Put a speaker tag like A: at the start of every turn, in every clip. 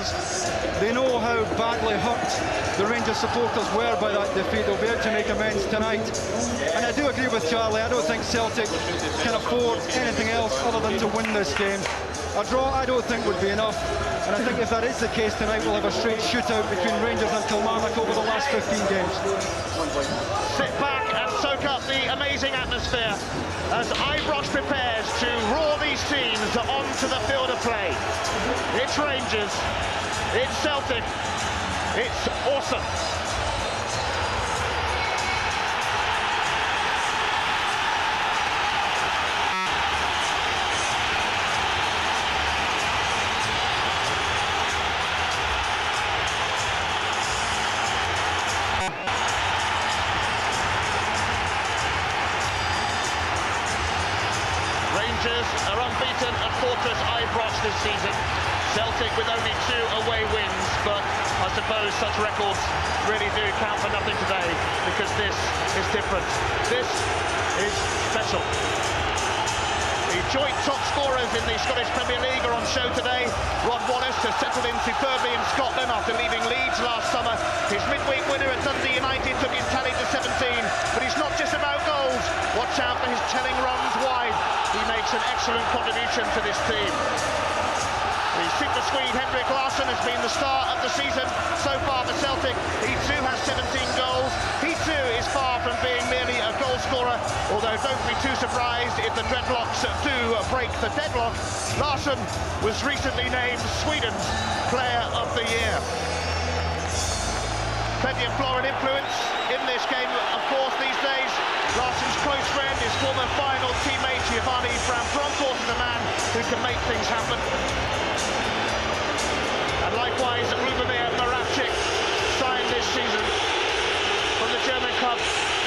A: players. They know how badly hurt the Rangers supporters were by that defeat. They'll be out to make amends tonight. And I do agree with Charlie. I don't think Celtic can afford anything else other than to win this game. A draw, I don't think, would be enough. And I think if that is the case tonight, we'll have a straight shootout between Rangers and Kilmarnock over the last 15 games.
B: Sit back and soak up the amazing atmosphere as Ibrox prepares to roar these teams onto the field of play. It's Rangers, it's Celtic, it's awesome. Rangers are unbeaten at Fortress Ibrox this season. Celtic with only 2 away wins, but I suppose such records really do count for nothing today, because this is different. This is special. The joint top scorers in the Scottish Premier League are on show today. Rod Wallace has settled in superbly in Scotland after leaving Leeds last summer. His midweek winner at Dundee United took his tally to 17, but he's not just about goals. Watch out for his telling runs wide. He makes an excellent contribution to this team. The super Swede Henrik Larsson has been the star of the season so far for Celtic. He too has 17 goals. He too is far from being merely a goal scorer, although don't be too surprised if the dreadlocks do break the deadlock. Larsson was recently named Sweden's Player of the Year. Plenty of florid influence in this game, of course, these days. Larsson's close friend, his former final teammate Giovanni Bronckhorst, is a man who can make things happen. And likewise, Lubomir Moravcik signed this season from the German club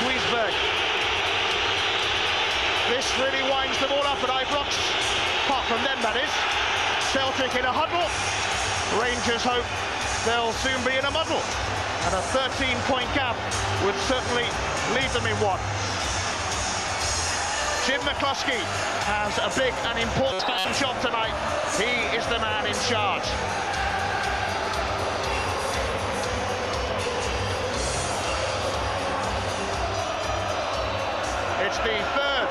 B: Duisburg. This really winds them all up at Ibrox, apart from them, that is. Celtic in a huddle. Rangers hope they'll soon be in a muddle. And a 13-point gap would certainly leave them in one. Jim McCluskey has a big and important job tonight. He is the man in charge. It's the third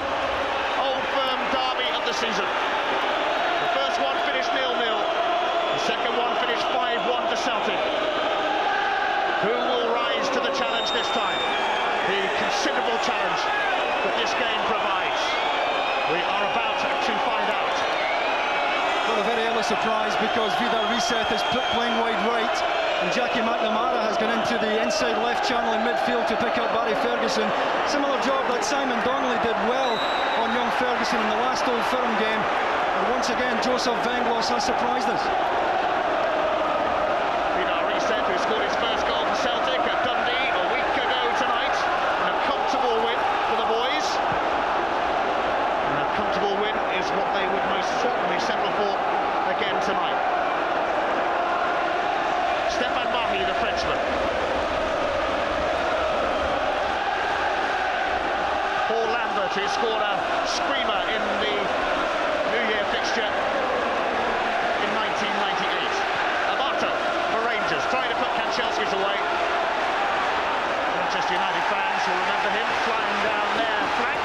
B: Old Firm derby of the season. The first one finished 0-0. The second one finished 5-1 to Celtic. Who will rise to the challenge this time? The considerable challenge that this game provides. We are about to find out.
A: Well, a very early surprise, because Vidar Riseth is playing wide right, and Jackie McNamara has gone into the inside left channel in midfield to pick up Barry Ferguson. Similar job that Simon Donnelly did well on young Ferguson in the last Old Firm game. And once again, Joseph Venglos has surprised us.
B: Vidar Riseth, who scored his first goal for Celtic at Dundee a week ago tonight, and a comfortable win for the boys. And a comfortable win is what they would most certainly settle for again tonight. Stefan Mahi, the Frenchman. Paul Lambert, who scored a screamer in the New Year fixture in 1998. Amato for Rangers, trying to put Kanchelskis away. Manchester United fans will remember him flying down their flank.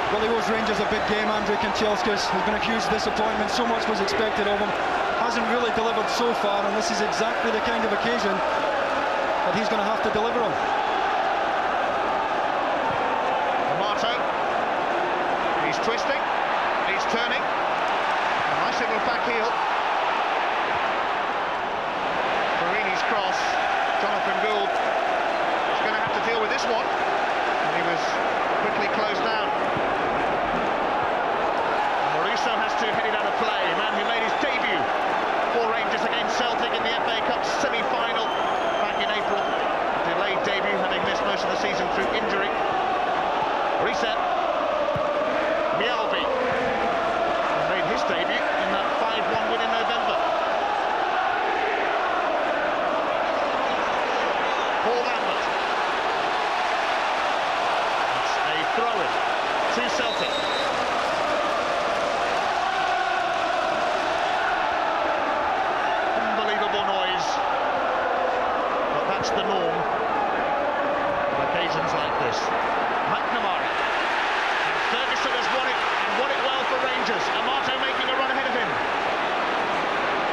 A: Well, he owes Rangers a big game. Andrei Kanchelskis has been a huge disappointment. So much was expected of him. Hasn't really delivered so far, and this is exactly the kind of occasion that he's going to have to deliver on.
B: Amato, he's twisting, he's turning. A nice little back heel. Farini's cross. Jonathan Gould is going to have to deal with this one, and he was quickly closed down. Mauricio has to head it out of play. A man who made his debut for Rangers against Celtic in the FA Cup semi-final back in April. Delayed debut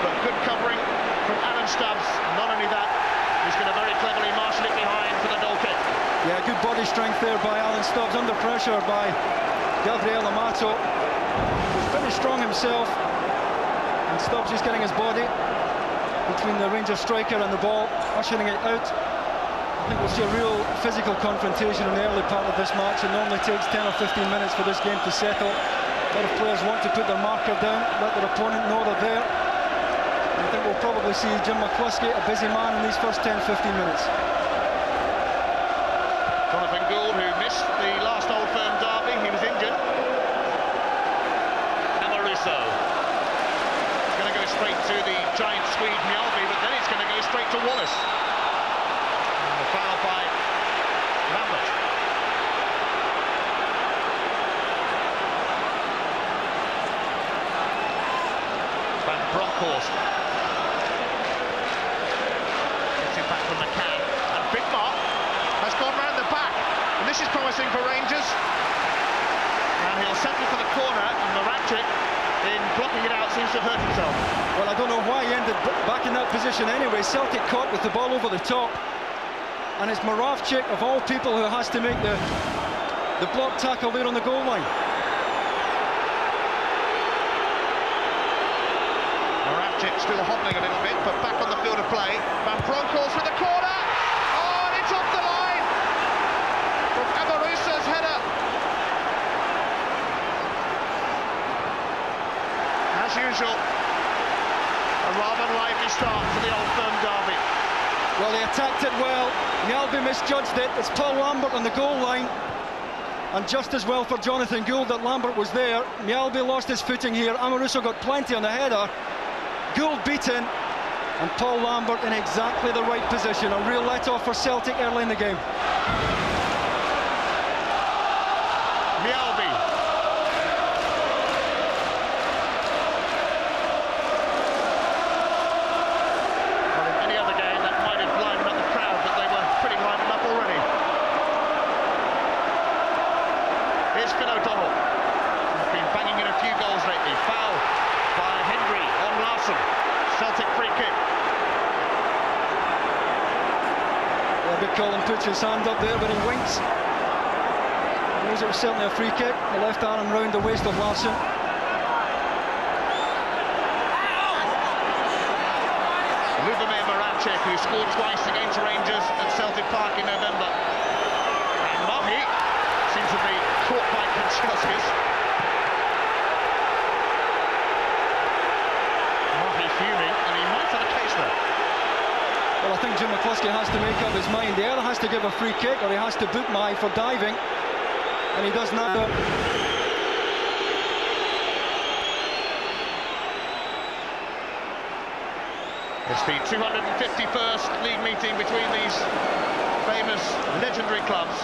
B: but good covering from Alan Stubbs. Not only that, he's going to very cleverly marshal it behind for the goal kick.
A: Yeah, good body strength there by Alan Stubbs, under pressure by Gabriel Amato, who's pretty strong himself, and Stubbs just getting his body between the Rangers striker and the ball, ushering it out. I think we'll see a real physical confrontation in the early part of this match. It normally takes 10 or 15 minutes for this game to settle. A lot of players want to put their marker down, let their opponent know they're there. I think we'll probably see Jim McCluskey, a busy man in these first 10-15 minutes.
B: Jonathan Gould, who missed the last Old Firm derby, he was injured. Amaruso. It's going to go straight to the giant Swede Mjällby, but then it's going to go straight to Wallace. And the foul by Lambert. Van Bronckhorst. Gets it back from McCann. And Bigmar has gone round the back. And this is promising for Rangers. And he'll settle for the corner, and Moravcik, in blocking it out, seems to have hurt himself.
A: Well, I don't know why he ended back in that position anyway. Celtic caught with the ball over the top. And it's Moravcik, of all people, who has to make the block tackle there on the goal line.
B: Moravcik still hobbling a little bit, but back on the field of play. Van Bronckhorst with the corner. Oh, and it's off the line from Amaruso's header. As usual, a rather lively start to the Old Firm derby.
A: Well, they attacked it well. Mjällby misjudged it. It's Paul Lambert on the goal line. And just as well for Jonathan Gould that Lambert was there. Mjällby lost his footing here. Amaruso got plenty on the header. Gould beaten. And Paul Lambert in exactly the right position. A real let-off for Celtic early in the game.
B: Mjällby. Well, in any other game, that might have livened up the crowd, but they were pretty livened up already. Here's Finn O'Donnell. He's been banging in a few goals lately. Foul by Hendry on Larson. Celtic free kick.
A: Yeah, big Colin puts his hand up there, but he winks. He knows it was certainly a free kick. The left arm round the waist of Larson.
B: Lubomir Moravcik, who scored twice against Rangers at Celtic Park in November. And Mahi seems to be caught by Kanchelskis. Mahi fuming, and he might have a case there.
A: Well, I think Jim McCluskey has to make up his mind. He either has to give a free kick or he has to boot Mahi for diving. And he does neither.
B: It's the 251st league meeting between these famous, legendary clubs.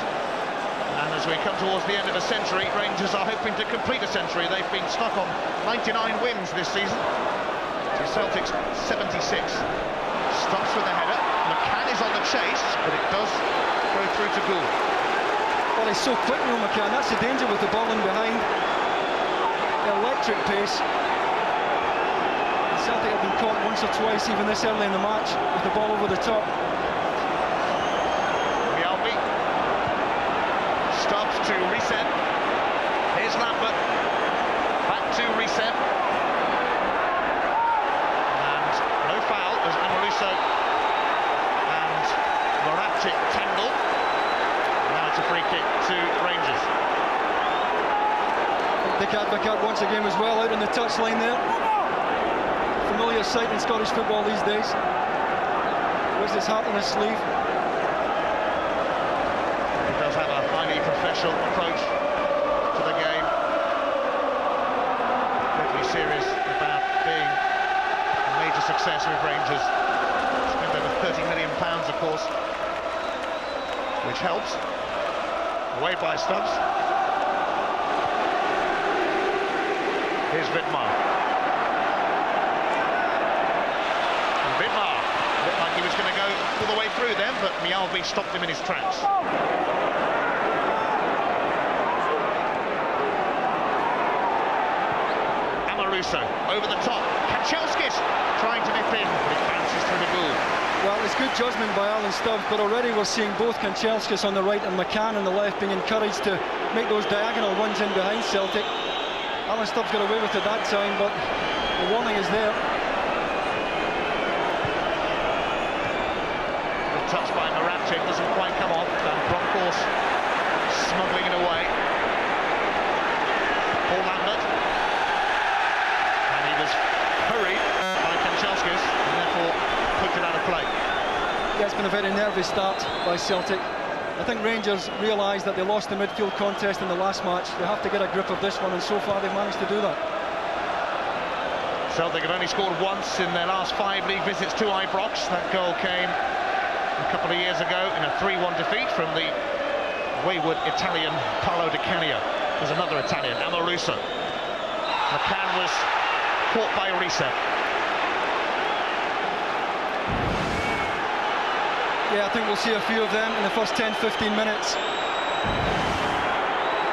B: And as we come towards the end of a century, Rangers are hoping to complete a century. They've been stuck on 99 wins this season to Celtic's 76. Stops with the header. McCann is on the chase, but it does go through to Gould.
A: Well, he's so quick, Neil McCann. That's the danger with the ball in behind. Electric pace. Celtic have been caught once or twice, even this early in the match, with the ball over the top.
B: Mjällby. Stubbs to Reset. Here's Lambert. Back to Reset. And no foul as Amaruso and Moravcik tangle. Now it's a free kick to Rangers.
A: Dick Advocat once again as well out on the touchline there. Familiar sight in Scottish football these days. Wears his heart on his sleeve.
B: He does have a highly professional approach to the game. Deadly serious about being a major success with Rangers. Spent over £30 million, of course, which helps. Away by Stubbs. Here's Vidmar. And Vidmar looked like he was going to go all the way through then, but Mjällby stopped him in his tracks. Amaruso over the top. Kanchelskis trying to nip in, but it bounces through the goal.
A: Well, it's good judgment by Alan Stubbs, but already we're seeing both Kanchelskis on the right and McCann on the left being encouraged to make those diagonal runs in behind Celtic. Alan Stubbs got away with it that time, but the warning is there.
B: The touch by Moravcik doesn't quite come off, and Bronckhorst smuggling it away. Paul Lambert, and he was hurried by Kanchelskis, and therefore put it out of play.
A: Yeah, it's been a very nervy start by Celtic. I think Rangers realised that they lost the midfield contest in the last match. They have to get a grip of this one, and so far they've managed to do that.
B: Celtic have only scored once in their last 5 league visits to Ibrox. That goal came a couple of years ago in a 3-1 defeat from the wayward Italian Paolo Di Canio. There's another Italian, Amoruso. McCann was caught by Riese.
A: Yeah, I think we'll see a few of them in the first 10-15 minutes.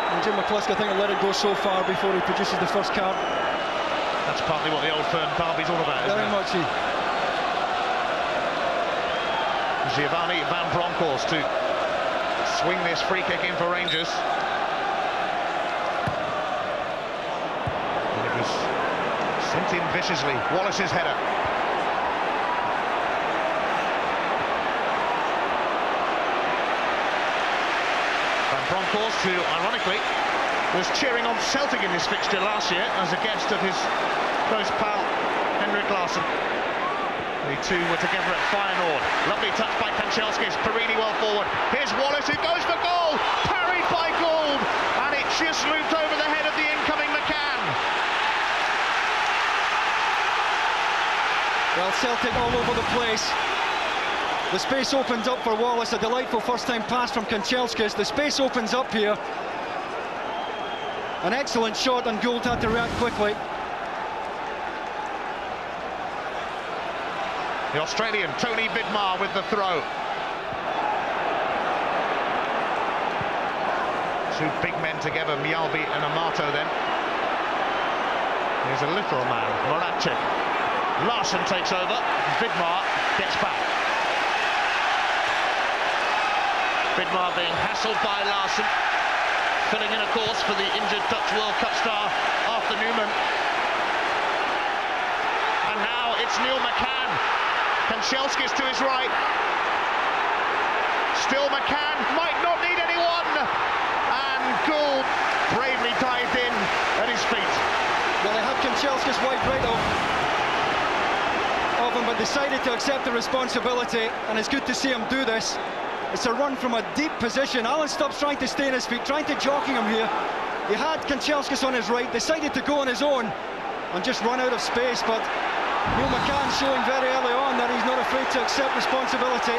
A: And Jim McCluskey, I think, will let it go so far before he produces the first card.
B: That's partly what the Old Firm derby's all about, isn't it?
A: Very much.
B: Giovanni van Bronckhorst to swing this free kick in for Rangers. And it was sent in viciously. Wallace's header. Bronckhorst, who ironically was cheering on Celtic in this fixture last year as a guest of his close pal Henrik Larsson. The two were together at Feyenoord. Lovely touch by Kanchelskis, Perini well forward. Here's Wallace, who goes for goal, parried by Gould, and it just looped over the head of the incoming McCann.
A: Well, Celtic all over the place. The space opens up for Wallace, a delightful first-time pass from Kanchelskis. The space opens up here. An excellent shot, and Gould had to react quickly.
B: The Australian, Tony Vidmar, with the throw. Two big men together, Mjalby and Amato then. Here's a little man, Moravcik. Larsson takes over, Vidmar gets back. Vidmar being hassled by Larsson, filling in, of course, for the injured Dutch World Cup star Arthur Newman. And now it's Neil McCann. Kanchelskis to his right. Still McCann, might not need anyone. And Gould bravely dived in at his feet.
A: Well, they had Kanchelskis wide right of him, but decided to accept the responsibility, and it's good to see him do this. It's a run from a deep position. Alan Stubbs trying to stay on his feet, trying to jockey him here. He had Kanchelskis on his right, decided to go on his own and just run out of space, but Neil McCann showing very early on that he's not afraid to accept responsibility.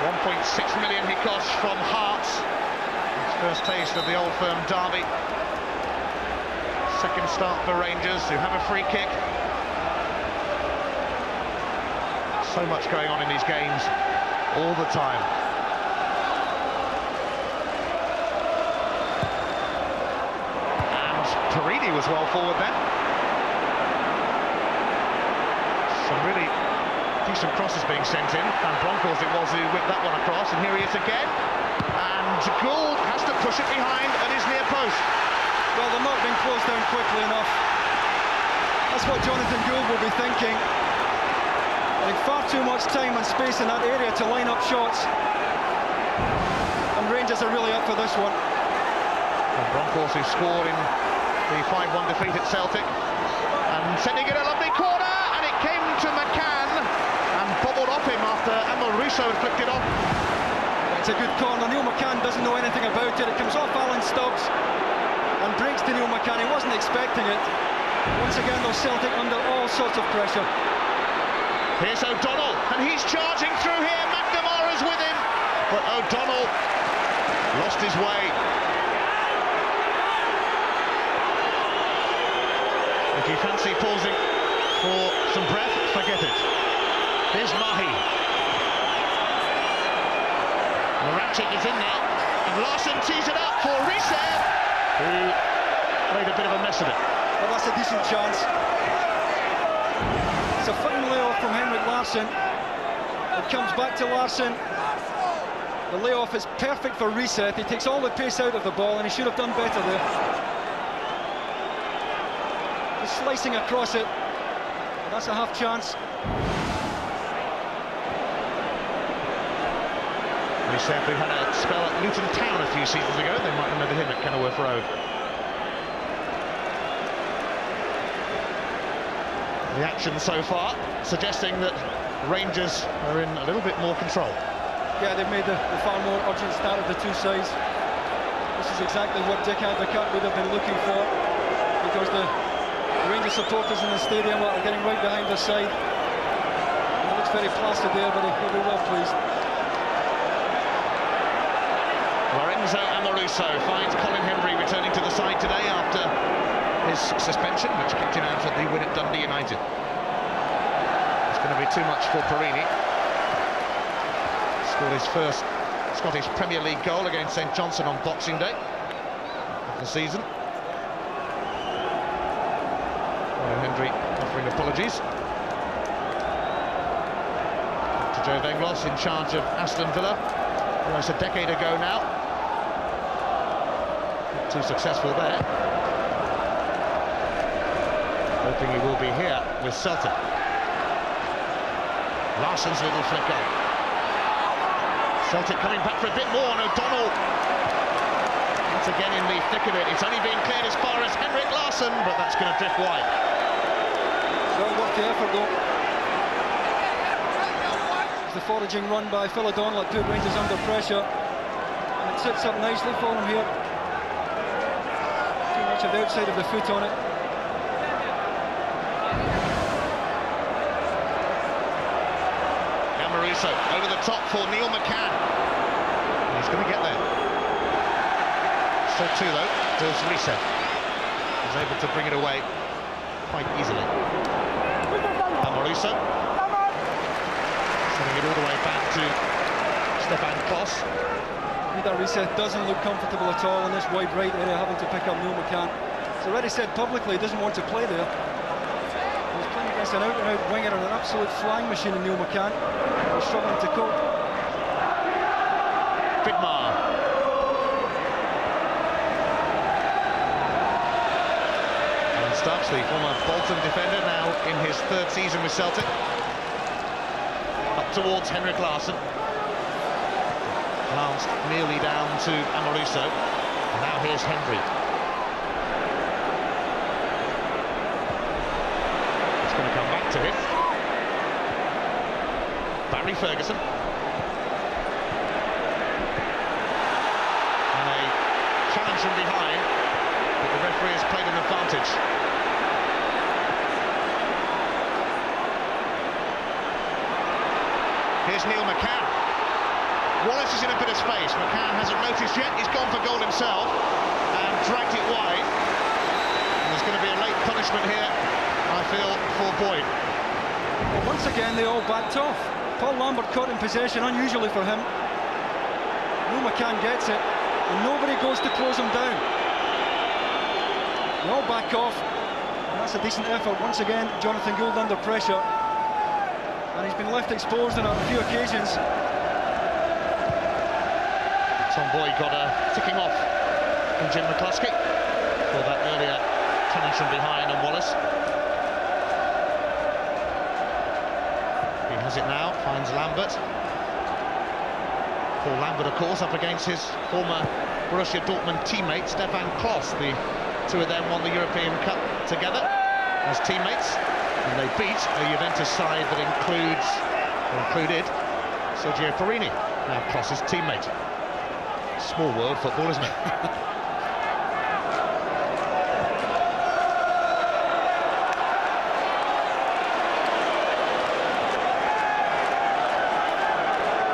B: 1.6 million he cost from Hearts. His first taste of the Old Firm derby. Second start for Rangers, who have a free kick. So much going on in these games all the time. And Perini was well forward then. Some really decent crosses being sent in. Van Bronckhorst it was who whipped that one across, and here he is again. And Gould has to push it behind at his near post.
A: Well, they're not being closed down quickly enough. That's what Jonathan Gould will be thinking. Having far too much time and space in that area to line up shots. And Rangers are really up for this one.
B: And Bronckhorst, who scored in the 5-1 defeat at Celtic, and sending it a lovely corner, and it came to McCann and bobbled off him after Amoruso had flicked it off.
A: It's a good corner. Neil McCann doesn't know anything about it. It comes off Alan Stubbs and breaks to Neil McCann. He wasn't expecting it. Once again, though, Celtic under all sorts of pressure.
B: Here's O'Donnell, and he's charging through here. McNamara is with him, but O'Donnell lost his way. If you fancy pausing for some breath, forget it. Here's Mahi. Moravcik is in there, and Larsson tees it up for Riese, who made a bit of a mess of it.
A: Well, that's a decent chance. Larsson. It comes back to Larsson. The layoff is perfect for reset. He takes all the pace out of the ball, and he should have done better there. Just slicing across it. That's a half chance.
B: We said we had a spell at Luton Town a few seasons ago. They might remember him at Kenilworth Road. The action so far suggesting that Rangers are in a little bit more control.
A: Yeah, they've made the far more urgent start of the two sides. This is exactly what Dick Advocaat would have been looking for, because the Rangers supporters in the stadium are getting right behind their side. It looks very placid there, but he'll be well pleased.
B: Lorenzo Amoruso finds Colin Hendry returning to the side today after his suspension, which kicked him out at the win at Dundee United. It's going to be too much for Perini. Scored his first Scottish Premier League goal against St Johnstone on Boxing Day of the season. Colin Hendry offering apologies to Joe Venglos, in charge of Aston Villa almost a decade ago now. Not too successful there. Hoping he will be here with Celtic. Larsson's little flicker. Celtic coming back for a bit more, and O'Donnell once again in the thick of it. It's only being cleared as far as Henrik Larsson, but that's going to drift wide.
A: Well worth the effort though. The foraging run by Phil O'Donnell at put Rangers under pressure, and it sits up nicely for him here. Too much of the outside of the foot on it.
B: Amoruso over the top for Neil McCann. And he's going to get there. So too though does Reset. He's able to bring it away quite easily. Amoruso sending it all the way back to Stefan Klos.
A: That Reset doesn't look comfortable at all in this wide right area, having to pick up Neil McCann. He's already said publicly he doesn't want to play there. He's playing against an out-and-out winger and an absolute flying machine in Neil McCann. He's struggling to cope.
B: Vidmar. And Stubbs, the former Bolton defender, now in his third season with Celtic. Up towards Henrik Larsson. Glanced nearly down to Amoruso. And now here's Hendry. It's going to come back to him. Barry Ferguson. And a challenge from behind, but the referee has played an advantage. Here's Neil McCann. Wallace is in a bit of space. McCann hasn't noticed yet. He's gone for goal himself and dragged it wide. And there's going to be a late punishment here, I feel, for Boyd.
A: Well, once again, they all backed off. Paul Lambert caught in possession, unusually for him. Neil McCann gets it, and nobody goes to close him down. They all back off, and that's a decent effort. Once again, Jonathan Gould under pressure, and he's been left exposed on a few occasions.
B: Tom Boyd got a ticking off from Jim McCluskey for that earlier challenge from behind on Wallace. He has it now, finds Lambert. Paul Lambert, of course, up against his former Borussia Dortmund teammate Stefan Klos. The two of them won the European Cup together as teammates, and they beat a Juventus side that included Sergio Perini, now Klos's teammate. Small world football, isn't it?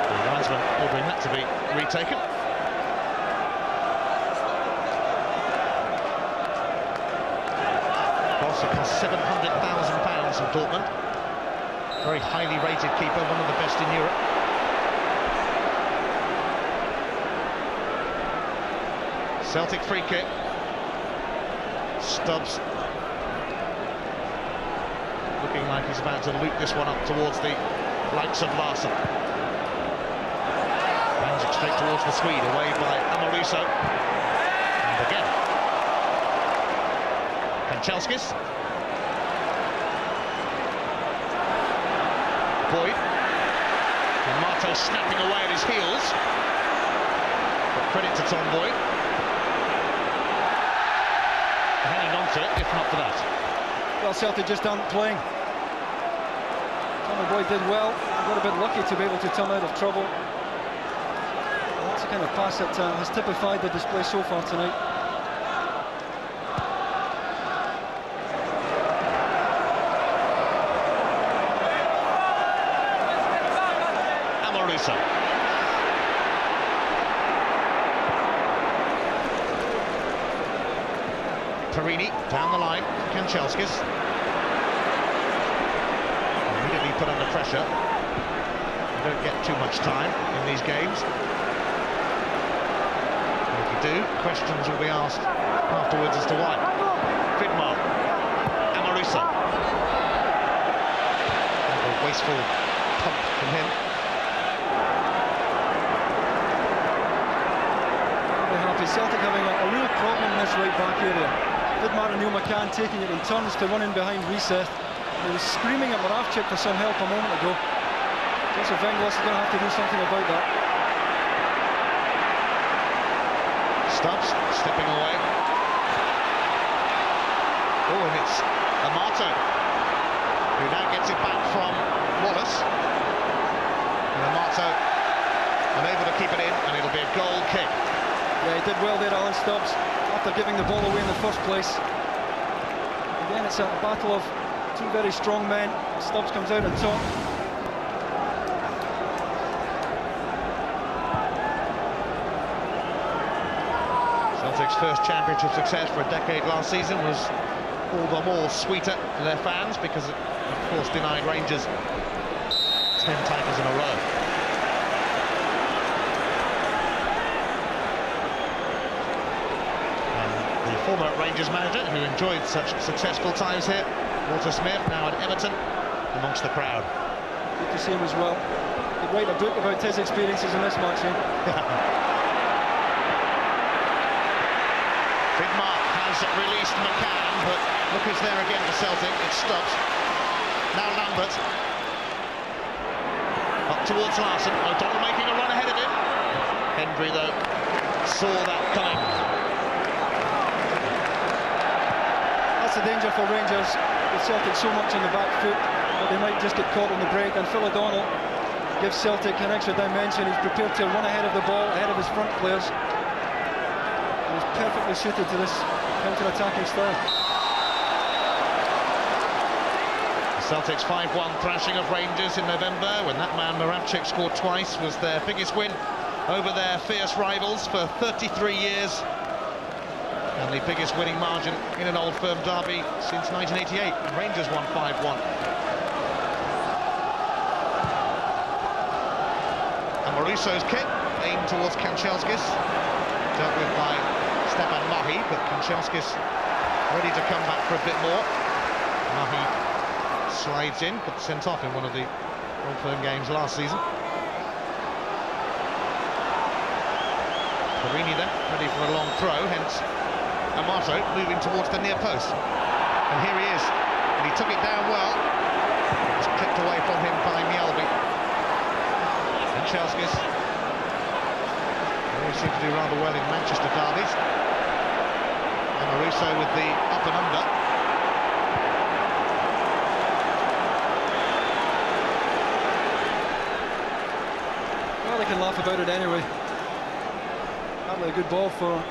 B: The linesman ordering that to be retaken. Cost £700,000 from Dortmund. Very highly rated keeper, one of the best in Europe. Celtic free kick. Stubbs looking like he's about to loop this one up towards the likes of Larsson. Brings it straight towards the Swede, away by Amoruso. And again. Kanchelskis. Boyd. And Marto snapping away at his heels. But credit to Tom Boyd. Hanging on to it, if not for that.
A: Well, Celtic just aren't playing. Tommy Boyd did well. Got a bit lucky to be able to turn out of trouble. That's the kind of pass that has typified the display so far tonight.
B: Amoruso. Perini down the line, Kanchelskis. Immediately put under pressure. You don't get too much time in these games. And if you do, questions will be asked afterwards as to why. Vidmar, Amoruso. And a wasteful pump from him.
A: Very happy. Celtic having a real problem in this right back area. Vidmar and Neil McCann taking it in turns to run in behind Reset. He was screaming at Moravcik for some help a moment ago. Joseph Venglis is going to have to do something about that.
B: Stubbs stepping away. Oh, and it's Amato who now gets it back from Wallace. And Amato unable to keep it in, and it'll be a goal kick.
A: Yeah, he did well there, Alan Stubbs, after giving the ball away in the first place. Again, it's a battle of two very strong men. Stubbs comes out on top.
B: Celtic's first championship success for a decade last season was all the more sweeter to their fans because it, of course, denied Rangers 10 titles in a row. Former Rangers manager who enjoyed such successful times here, Walter Smith, now at Everton, amongst the crowd.
A: Good to see him as well. He'd write a book about his experiences in this match, eh?
B: Vidmar has released McCann, but look who's there again for Celtic. It's Stubbs. Now Lambert. Up towards Larsson. O'Donnell making a run ahead of him. Hendry, though, saw that coming.
A: That's the danger for Rangers. With Celtic so much on the back foot that they might just get caught on the break. And Phil O'Donnell gives Celtic an extra dimension. He's prepared to run ahead of the ball, ahead of his front players. And he's perfectly suited to this counter-attacking style.
B: Celtic's 5-1 thrashing of Rangers in November, when that man Moravcik scored twice, was their biggest win over their fierce rivals for 33 years. And the biggest winning margin in an Old Firm derby since 1988. Rangers won 5-1. And Maruso's kick aimed towards Kanchelskis, dealt with by Stefan Mahi, but Kanchelskis ready to come back for a bit more. Mahi slides in, but sent off in one of the Old Firm games last season. Perini then ready for a long throw, hence Amato moving towards the near post, and here he is, and he took it down well. It was clipped away from him by Mjällby. And Kanchelskis always seem to do rather well in Manchester derbies. And Amoruso with the up and under.
A: Well, they can laugh about it anyway. Hardly a good ball from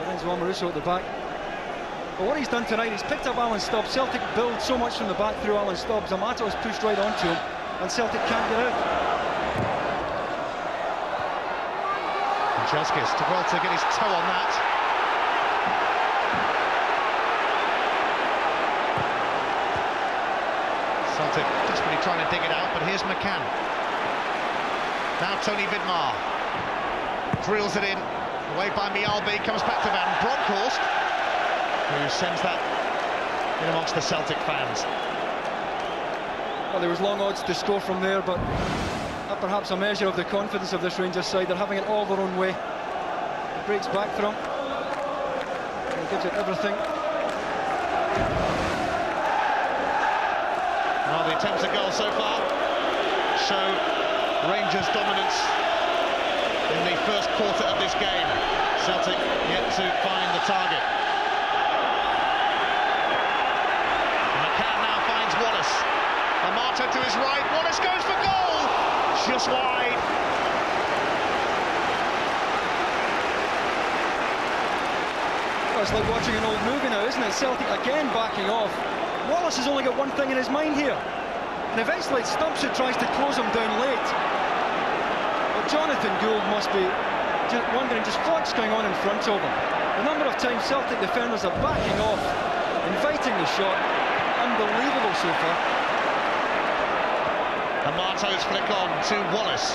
A: Lorenzo Amoruso at the back. But what he's done tonight, he's picked up Alan Stubbs. Celtic build so much from the back through Alan Stubbs. Amato is pushed right onto him, and Celtic can't get out.
B: Kanchelskis took well to get his toe on that. Celtic desperately trying to dig it out, but here's McCann. Now Tony Vidmar drills it in. Away by Mjällby, comes back to Van Bronckhorst, who sends that in amongst the Celtic fans.
A: Well, Well, there was long odds to score from there, but perhaps a measure of the confidence of this Rangers side. They're having it all their own way. It breaks back for him. He gives it everything.
B: Well, the attempts at goal so far show Rangers' dominance in the first quarter of this game. Celtic yet to find the target. McCann now finds Wallace. Amato to his right. Wallace goes for goal. Just wide.
A: Well, it's like watching an old movie now, isn't it? Celtic again backing off. Wallace has only got one thing in his mind here, and eventually it's Stubbs who tries to close him down late. But Jonathan Gould must be just wondering just what's going on in front of him. The number of times Celtic defenders are backing off, inviting the shot, unbelievable so far.
B: Amato's flick on to Wallace.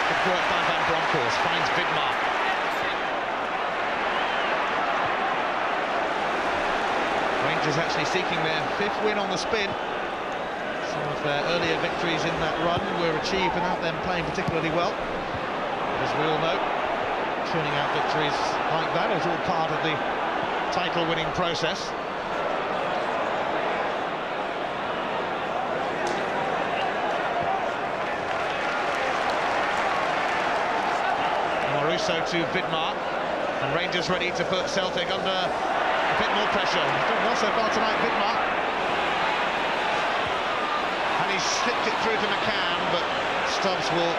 B: Good work by Van Bronckhorst, finds Vidmar. Rangers actually seeking their 5th win on the spin. Some of their earlier victories in that run were achieved without them playing particularly well. As we all know, turning out victories like that is all part of the title-winning process. Maruso to Vidmar, and Rangers ready to put Celtic under a bit more pressure. He's doing well so far tonight, Vidmar. And he's slipped it through to McCann, but Stubbs will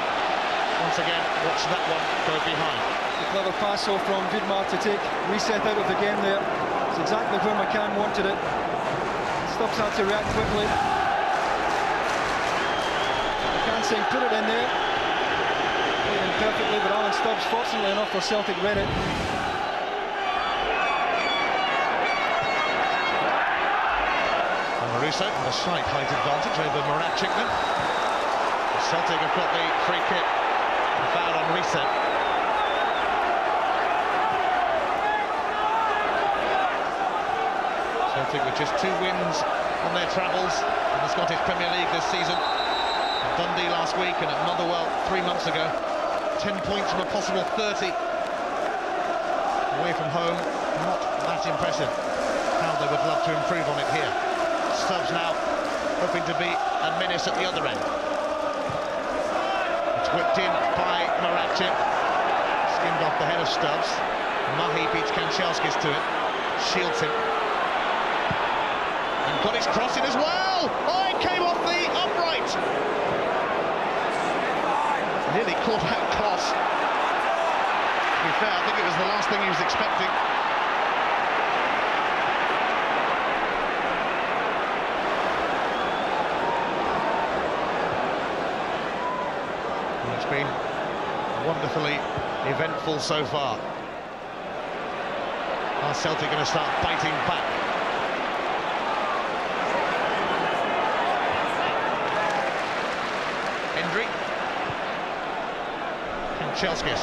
B: once again watch that one go behind.
A: A clever pass off from Vidmar to take reset out of the game there. It's exactly where McCann wanted it. Stubbs had to react quickly. McCann saying put it in there. Put it in perfectly, but Alan Stubbs, fortunately enough for Celtic, read it.
B: Maruso with a slight height advantage over Moravcik then. Celtic have got the free kick and foul on reset. Celtic with just 2 wins on their travels in the Scottish Premier League this season. At Dundee last week and at Motherwell 3 months ago. 10 points from a possible 30. Away from home, not that impressive. How they would love to improve on it here. Stubbs now hoping to be a menace at the other end. It's whipped in by Moravcik. Skimmed off the head of Stubbs. Mahi beats Kanchelskis to it. Shields him. And got his cross in as well! Oh, it came off the upright! Nearly caught out Kloss. To be fair, I think it was the last thing he was expecting. It's been wonderfully eventful so far. Are Celtic going to start biting back? Hendry. Kanchelskis.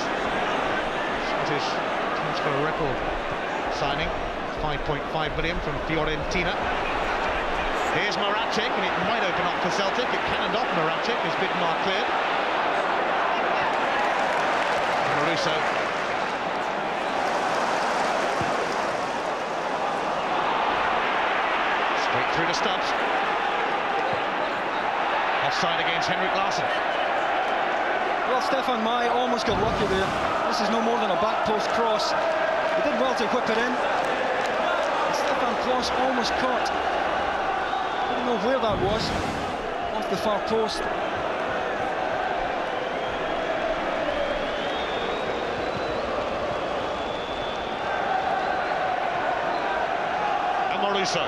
B: Scottish transfer record signing. 5.5 million from Fiorentina. Here's Moravcik, and it might open up for Celtic. It cannoned off Moravcik as Vidmar cleared. Maruso. Straight through to Stubbs. Offside against Henrik Larsson.
A: Well, Stefan Mai almost got lucky there. This is no more than a back post cross. He did well to whip it in. And Stefan Kloss almost caught. I don't know where that was. Off the far post.
B: Maruso.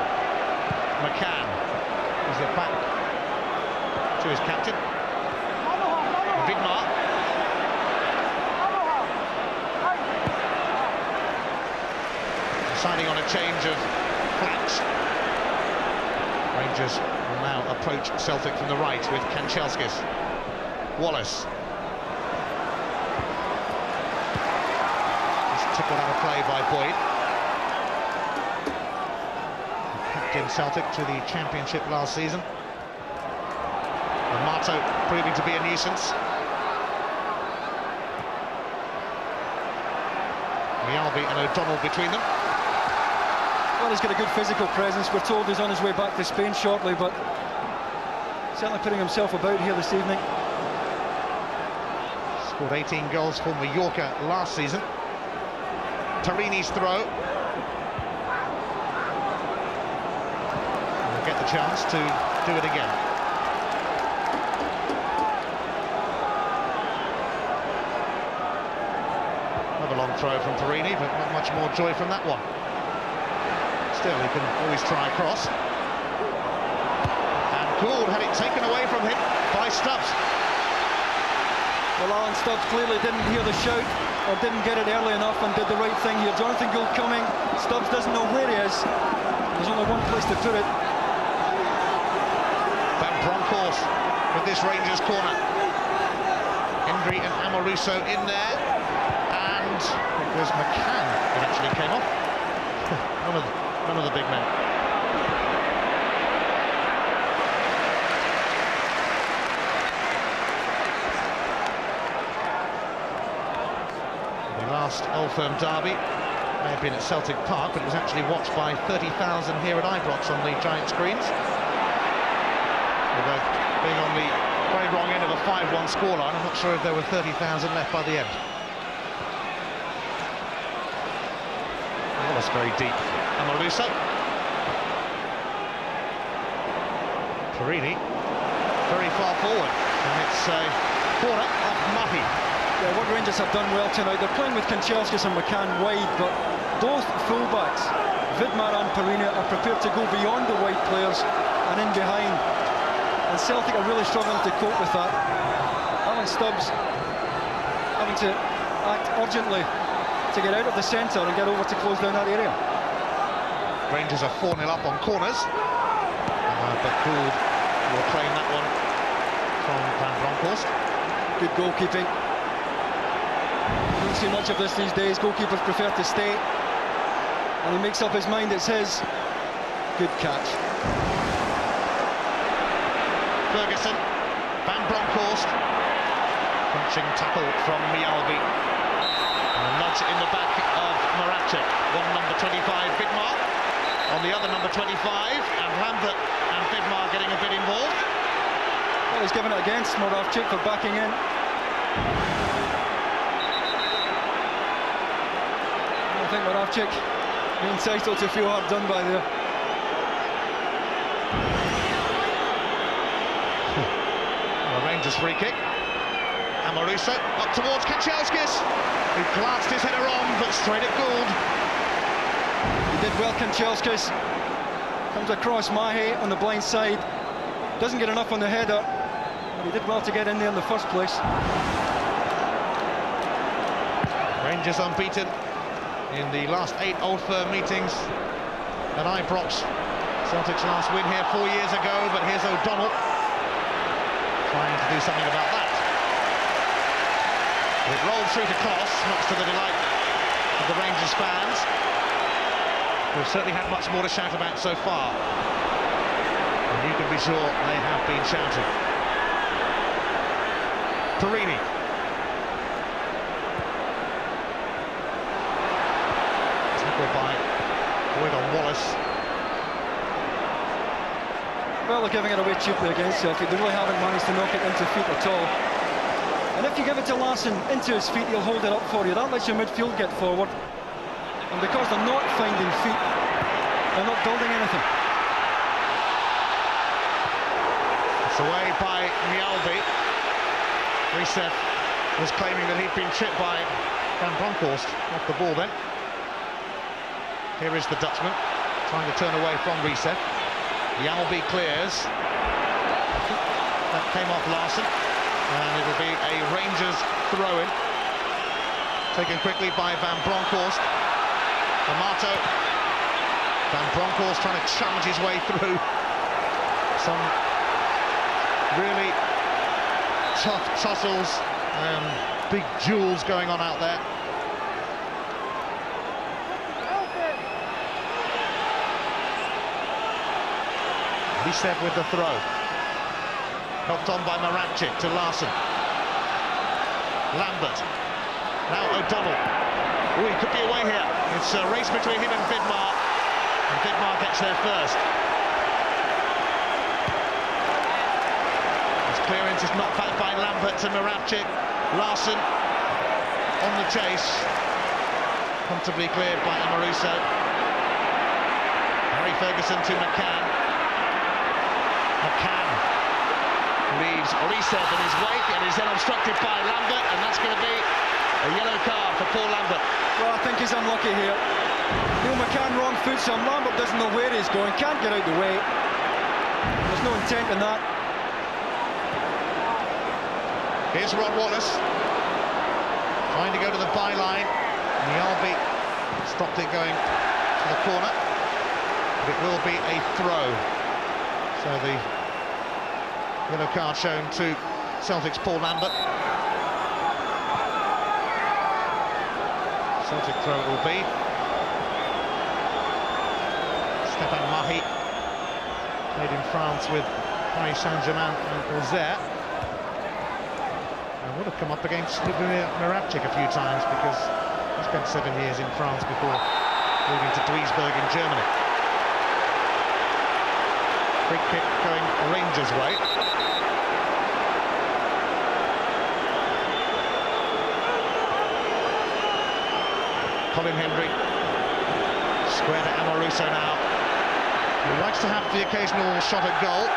B: McCann is it back to his captain. Vidmar. Deciding on a change of flanks. Rangers will now approach Celtic from the right with Kanchelskis. Wallace. Just tickled out of play by Boyd.
C: captained Celtic to the Championship last season. Amato proving to be a nuisance. Mialbi and O'Donnell between them.
A: Well, he's got a good physical presence. We're told he's on his way back to Spain shortly, but certainly putting himself about here this evening.
C: Scored 18 goals for Mallorca last season. Tarini's throw. And will get the chance to do it again. Another long throw from Tarini, but not much more joy from that one. Still, he can always try across. And Gould had it taken away from him by Stubbs.
A: Well, Alan Stubbs clearly didn't hear the shout or didn't get it early enough and did the right thing here. Jonathan Gould coming. Stubbs doesn't know where he is. There's only one place to put it.
C: Van Bronckhorst with this Rangers corner. Hendry and Amoruso in there. And it was McCann that actually came off. None of the big men. The last Old Firm derby may have been at Celtic Park, but it was actually watched by 30,000 here at Ibrox on the giant screens. Although being on the very wrong end of a 5-1 scoreline, I'm not sure if there were 30,000 left by the end. Wallace very deep. Amoruso. Carini very far forward, and it's a corner off Mahi.
A: Yeah, what Rangers have done well tonight, they're playing with Kanchelskis and McCann wide, but both fullbacks, Vidmar and Perini, are prepared to go beyond the wide players and in behind. And Celtic are really struggling to cope with that. Alan Stubbs having to act urgently to get out of the centre and get over to close down that area.
C: Rangers are 4-0 up on corners, but Gould will claim that one from Van Bronckhorst.
A: Good goalkeeping. Don't see much of this these days. Goalkeepers prefer to stay, and he makes up his mind it's his. Good catch.
C: Ferguson, Van Bronckhorst, punching tackle from Mialbi. And a nudge in the back of Moravcik. One number 25, Vidmar. On the other number 25, and Lambert and Vidmar getting a bit involved.
A: Well, he's given it against Moravcik for backing in. I think Moravcik entitled to feel hard done by there.
C: A Rangers free kick. Amoruso up towards Kanchelskis, who glanced his header on, but straight at Gould.
A: He did well, Kanchelskis. Comes across Mahe on the blind side. Doesn't get enough on the header, but he did well to get in there in the first place.
C: Rangers unbeaten in the last 8 Old Firm meetings at Ibrox. Celtic's last win here 4 years ago, but here's O'Donnell trying to do something about that. It rolled through to Kloss, much to the delight of the Rangers fans. We've certainly had much more to shout about so far, and you can be sure they have been shouting. Perini. Tackled by Boyd on Wallace.
A: Well, they're giving it away cheaply against Celtic. They really haven't managed to knock it into feet at all. And if you give it to Larsson into his feet, he'll hold it up for you. That lets your midfield get forward. And because they're not finding feet, they're not building anything.
C: It's away by Mialbi. Risev was claiming that he'd been chipped by Van Bronckhorst off the ball then. Here is the Dutchman trying to turn away from Risev. Mialbi clears. That came off Larsson, and it'll be a Rangers throw-in. Taken quickly by Van Bronckhorst. Amato. Van Bronckhorst trying to challenge his way through. Some really tough tussles, big duels going on out there. Lisev with the throw. Helped on by Moravcik to Larsson. Lambert. Now O'Donnell. Oh, he could be away here. It's a race between him and Vidmar. And Vidmar gets there first. His clearance is knocked back by Lambert to Moravcik. Larsson on the chase. Comfortably cleared by Amoruso. Harry Ferguson to McCann. McCann leaves Lisev in his wake and is then obstructed by Lambert, and that's going to be a yellow card for Paul Lambert.
A: Well, I think he's unlucky here. Neil McCann wrong foot him. Lambert doesn't know where he's going, can't get out the way. There's no intent in that.
C: Here's Ron Wallace trying to go to the byline. Nialbi stopped it going to the corner. But it will be a throw. So the yellow card shown to Celtic's Paul Lambert. Celtic throw it will be. Stéphane Mahi played in France with Paris Saint-Germain and Auxerre. And would have come up against Lubomir Moravcik a few times because he spent 7 years in France before moving to Duisburg in Germany. Free kick going Rangers' way. Colin Hendry, square to Amoruso now. He likes to have the occasional shot at goal.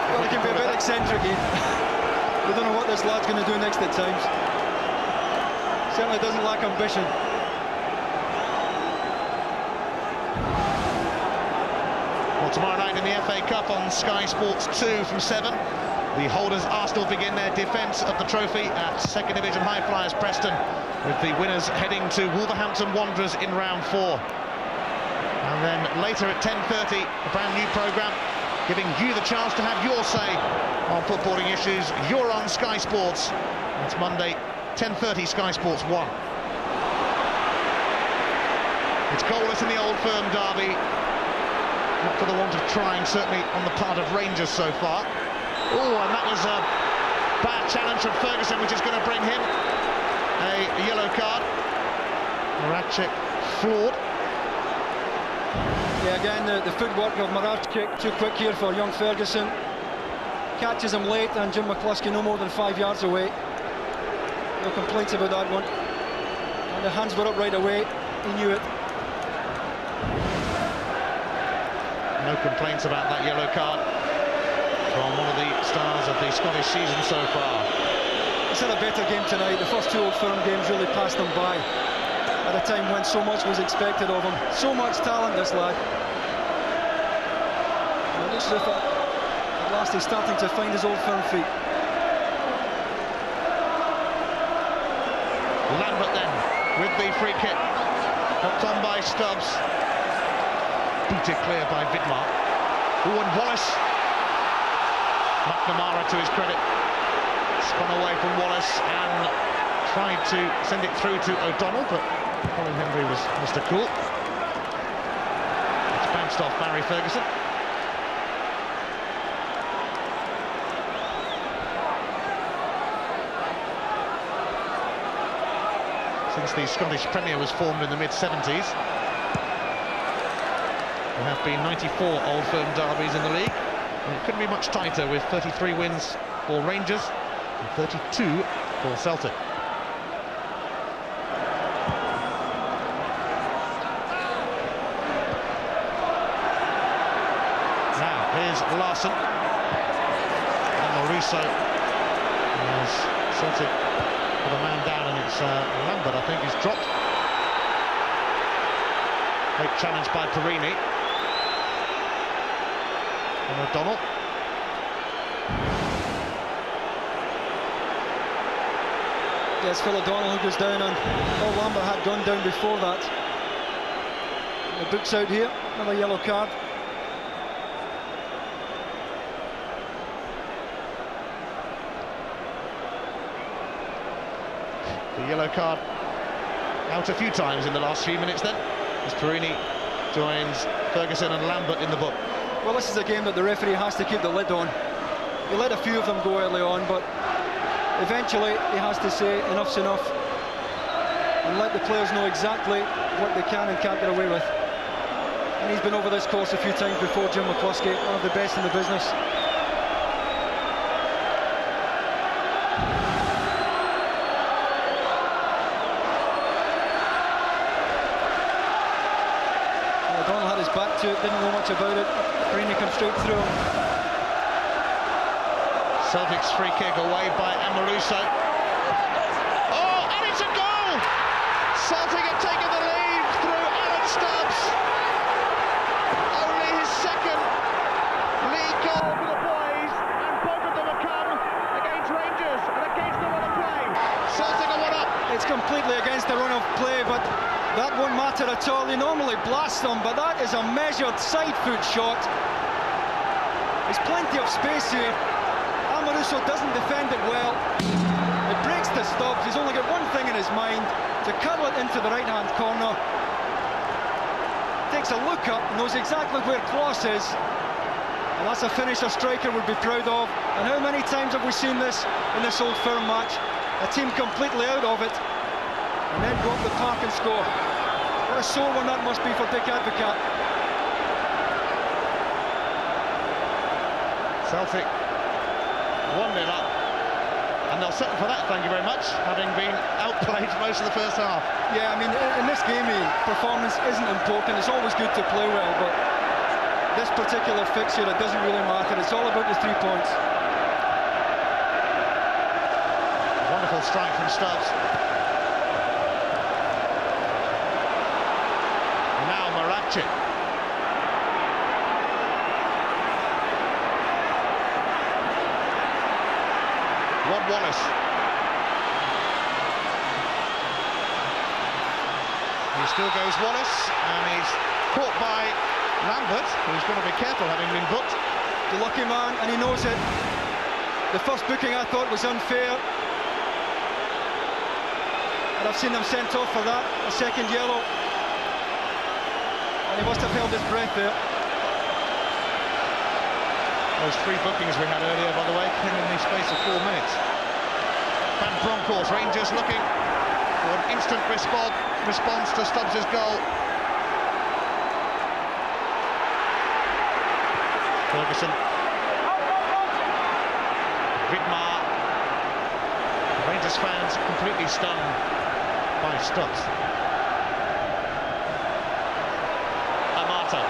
A: Well, he can be a bit eccentric. We don't know what this lad's going to do next at times. Certainly doesn't lack ambition.
C: Well, tomorrow night in the FA Cup on Sky Sports 2 from 7. The holders Arsenal begin their defence of the trophy at Second Division High Flyers Preston, with the winners heading to Wolverhampton Wanderers in round 4. And then later at 10:30, a brand new programme giving you the chance to have your say on footballing issues. You're on Sky Sports. It's Monday, 10:30, Sky Sports 1. It's goalless in the Old Firm derby. Not for the want of trying, certainly on the part of Rangers so far. Oh, and that was a bad challenge from Ferguson, which is going to bring him a yellow card. Moravcik floored.
A: Yeah, again, the footwork of Moravcik too quick here for young Ferguson. Catches him late, and Jim McCluskey no more than 5 yards away. No complaints about that one. And the hands were up right away. He knew it.
C: No complaints about that yellow card from one of the stars of the Scottish season so far.
A: He's had a better game tonight. The first 2 Old Firm games really passed him by at a time when so much was expected of him. So much talent, this lad. And it looks as if at last he's starting to find his Old Firm feet.
C: Lambert then with the free kick. Knocked on by Stubbs. Booted clear by Vidmar. Oh, and Wallace. McNamara, to his credit, spun away from Wallace and tried to send it through to O'Donnell, but Colin Hendry was Mr. Cool. It's bounced off Barry Ferguson. Since the Scottish Premier was formed in the mid-70s, there have been 94 Old Firm derbies in the league. And it couldn't be much tighter, with 33 wins for Rangers and 32 for Celtic. Now, here's Larsson. And Amoruso. As Celtic put a man down, and it's Lambert, I think, who's dropped. Late challenge by Perini. And O'Donnell.
A: Yes, Phil O'Donnell who goes down, and Paul Lambert had gone down before that. The book's out here, another yellow card. The yellow card out a few times in the last few minutes then, as Perini
C: joins Ferguson and Lambert in the book.
A: Well, this is a game that the referee has to keep the lid on. He let a few of them go early on, but eventually he has to say enough's enough and let the players know exactly what they can and can't get away with. And he's been over this course a few times before, Jim McCluskey, one of the best in the business. O'Donnell had his back to it, didn't know much about it. Rainey comes straight through him.
C: Celtic's free kick away by Amoruso. Oh, and it's a goal! Celtic have taken the lead through Alan Stubbs. Only his second league goal for the boys, and both of them have come against Rangers and against the run of play. Celtic are 1 up.
A: It's completely against the run of play, but that won't matter at all. He normally blasts them, but that is a measured side foot shot. There's plenty of space here. Amoruso doesn't defend it well. It breaks to Stubbs. He's only got one thing in his mind, to curl it into the right-hand corner. Takes a look up, knows exactly where Kloss is, and that's a finish a striker would be proud of. And how many times have we seen this in this Old Firm match? A team completely out of it, and then go up the park and score. What a sore one that must be for Dick Advocaat.
C: Celtic 1-0 up, and they'll settle for that, thank you very much, having been outplayed most of the first half.
A: Yeah, I mean, in this game, performance isn't important. It's always good to play well, but this particular fixture, it doesn't really matter. It's all about the 3 points.
C: Wonderful strike from Stubbs. And now Marabcic. Rod Wallace. He still goes Wallace, and he's caught by Lambert, who's going to be careful having been booked.
A: The lucky man, and he knows it. The first booking I thought was unfair, and I've seen them sent off for that, a second yellow, and he must have held his breath there.
C: Those 3 bookings we had earlier, by the way, came in the space of 4 minutes. Van Bronckhorst, Rangers looking for an instant response to Stubbs' goal. Ferguson. Vidmar. Rangers fans completely stunned by Stubbs. Amato.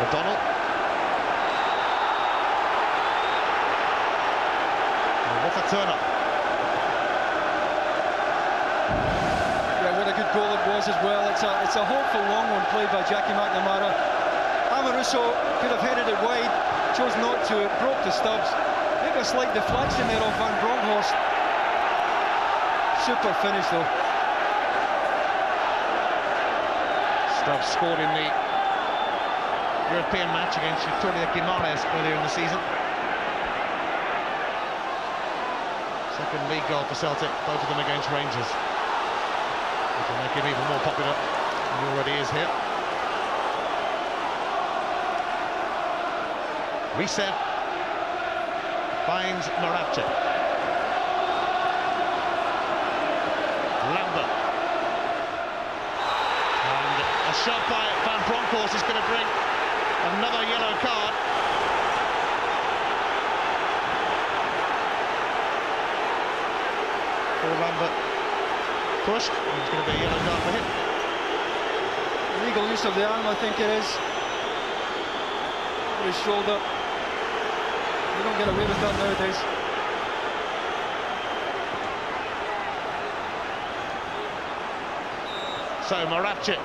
C: O'Donnell. Oh, what a turn-up.
A: Yeah, what a good goal it was as well. It's a hopeful long one played by Jackie McNamara. Amoruso could have headed it wide, chose not to, it broke to Stubbs. Maybe a slight deflection there off Van Bronckhorst. Super finish though.
C: Stubbs scored in the European match against Victoria Guimaraes earlier in the season. Second league goal for Celtic, both of them against Rangers. Which will make him even more popular than he already is here. Risev finds Marabcic. Lambert. And a shot by Van Bronckhorst is going to bring another yellow card. For Lambert. Pushed. It's going to be a yellow card for him.
A: Illegal use of the arm, I think it is. Over his shoulder. You don't get away with that nowadays.
C: So Marabcic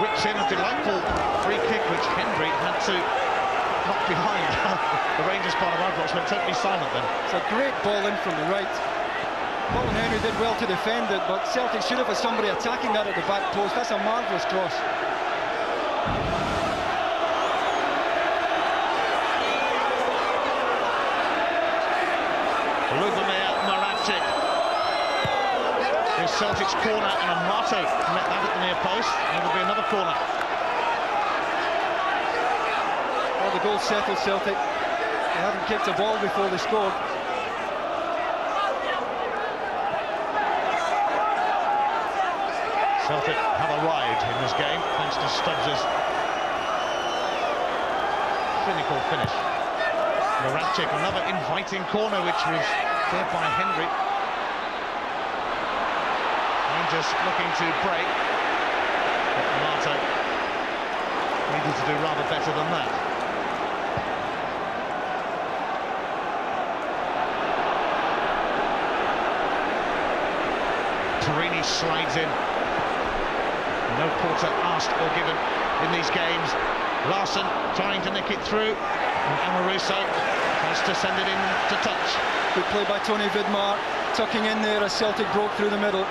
C: whips in a delightful free kick which Hendry had to knock behind. The Rangers part of our box went totally silent then.
A: It's a great ball in from the right. Colin Henry did well to defend it, but Celtic should have had somebody attacking that at the back post. That's a marvellous cross. Lubomir Marabcic is
C: Celtic's corner, and Amato met that at the near post, and it'll be another corner.
A: Well, the goal settled Celtic. They haven't kicked a ball before they scored.
C: Celtic have arrived in this game, thanks to Stubbs' clinical finish. Moravcik, another inviting corner, which was cleared by Hendry. Rangers looking to break, but Amato needed to do rather better than that. Perini slides in. No quarter asked or given in these games. Larsson trying to nick it through, and Amoruso has to send it in to touch.
A: Good play by Tony Vidmar, tucking in there as Celtic broke through the middle.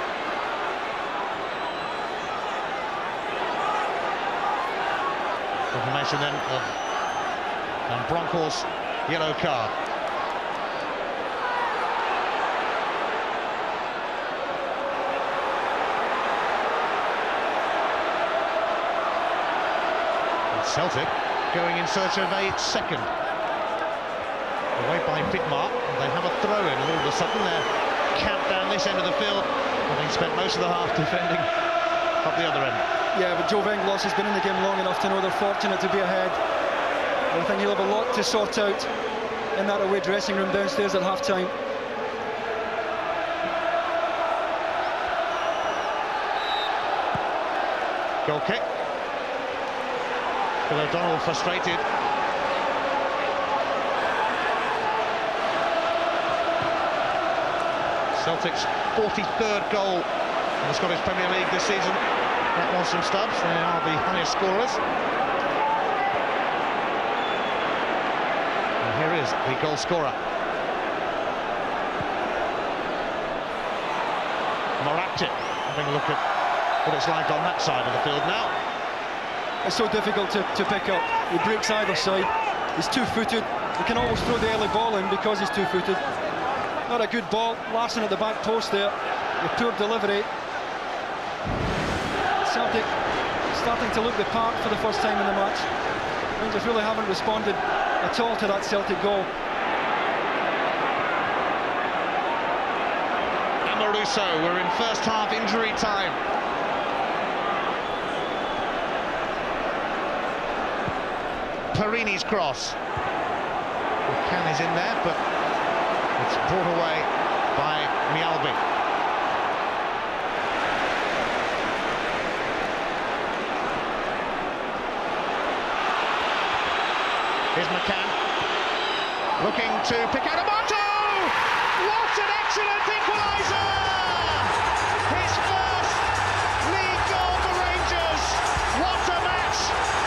C: Confirmation then of Van Bronckhorst's yellow card. Celtic going in search of a second. Away by Vidmar. They have a throw-in, and all of a sudden they're camped down this end of the field, having spent most of the half defending up the other end.
A: Yeah, but Joe Venglos has been in the game long enough to know they're fortunate to be ahead. I think he'll have a lot to sort out in that away dressing room downstairs at half-time.
C: Goal kick. Phil O'Donnell frustrated. Celtic's 43rd goal in the Scottish Premier League this season. That was from Stubbs. They are the highest scorers. And here is the goal scorer. Moravcik having a look at what it's like on that side of the field now.
A: It's so difficult to pick up. He breaks either side. He's two-footed. He can almost throw the early ball in because he's two-footed. Not a good ball. Larsson at the back post there. The poor delivery. Celtic starting to look the part for the first time in the match. Rangers really haven't responded at all to that Celtic goal.
C: Amoruso, we're in first half injury time. Perini's cross. McCann is in there, but it's brought away by Mialbi. Here's McCann, looking to pick out Amato! What an excellent equaliser! His first league goal for Rangers. What a match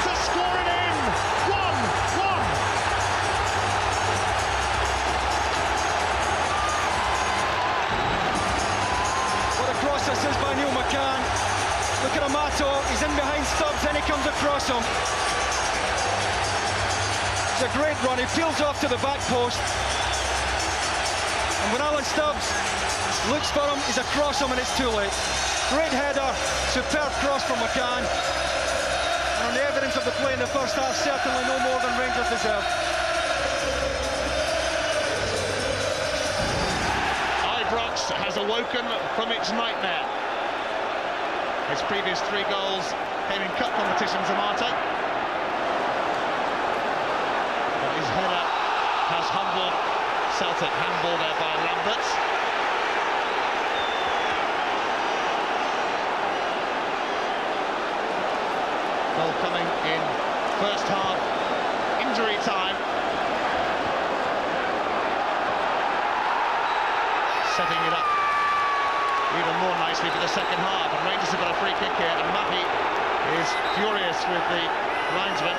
C: to score it in. 1-1.
A: What a cross this is by Neil McCann. Look at Amato. He's in behind Stubbs, then he comes across him. It's a great run. He peels off to the back post. And when Alan Stubbs looks for him, he's across him and it's too late. Great header, superb cross from McCann. And on the evidence of the play in the first half, certainly no more than Rangers deserve.
B: Ibrox has awoken from its nightmare. His previous 3 goals came in cup competitions, Amato. His header has humbled Celtic. Handball there by Lambert. Goal coming in first half injury time. Setting it up even more nicely for the second half, and Rangers have got a free kick here, and Mappy is furious with the linesman.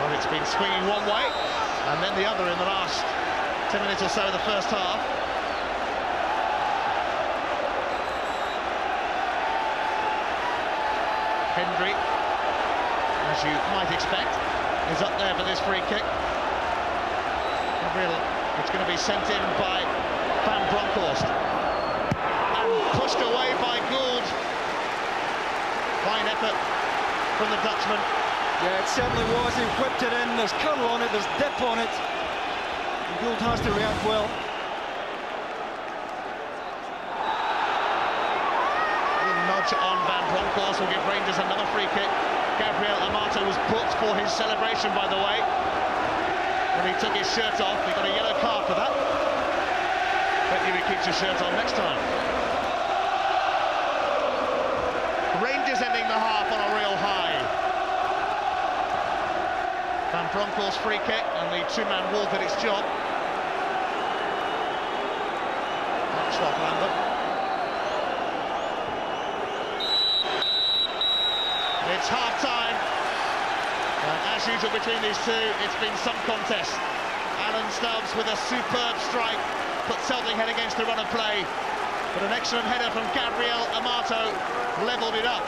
B: Well, it's been swinging one way and then the other in the last 10 minutes or so of the first half. Hendry, as you might expect, is up there for this free kick. Gabriel, it's going to be sent in by
C: Van Bronckhorst. And pushed away by Gould. Fine effort from the Dutchman.
A: Yeah, it certainly was. He whipped it in. There's curl on it, there's dip on it. And Gould has to react well.
C: A little nudge on Van Bronckhorst will give Rangers another free kick. Gabriel Amato was booked for his celebration, by the way. When he took his shirt off, he got a yellow card for that. Bet you he keeps his shirt on next time. Rangers ending the half on a real high. Van Bronckhorst's free kick, and the two-man wall did its job. Swap Lambert. It's half-time. As usual between these two, it's been some contest. Alan Stubbs with a superb strike put Celtic head against the run of play. But an excellent header from Gabriel Amato levelled it up.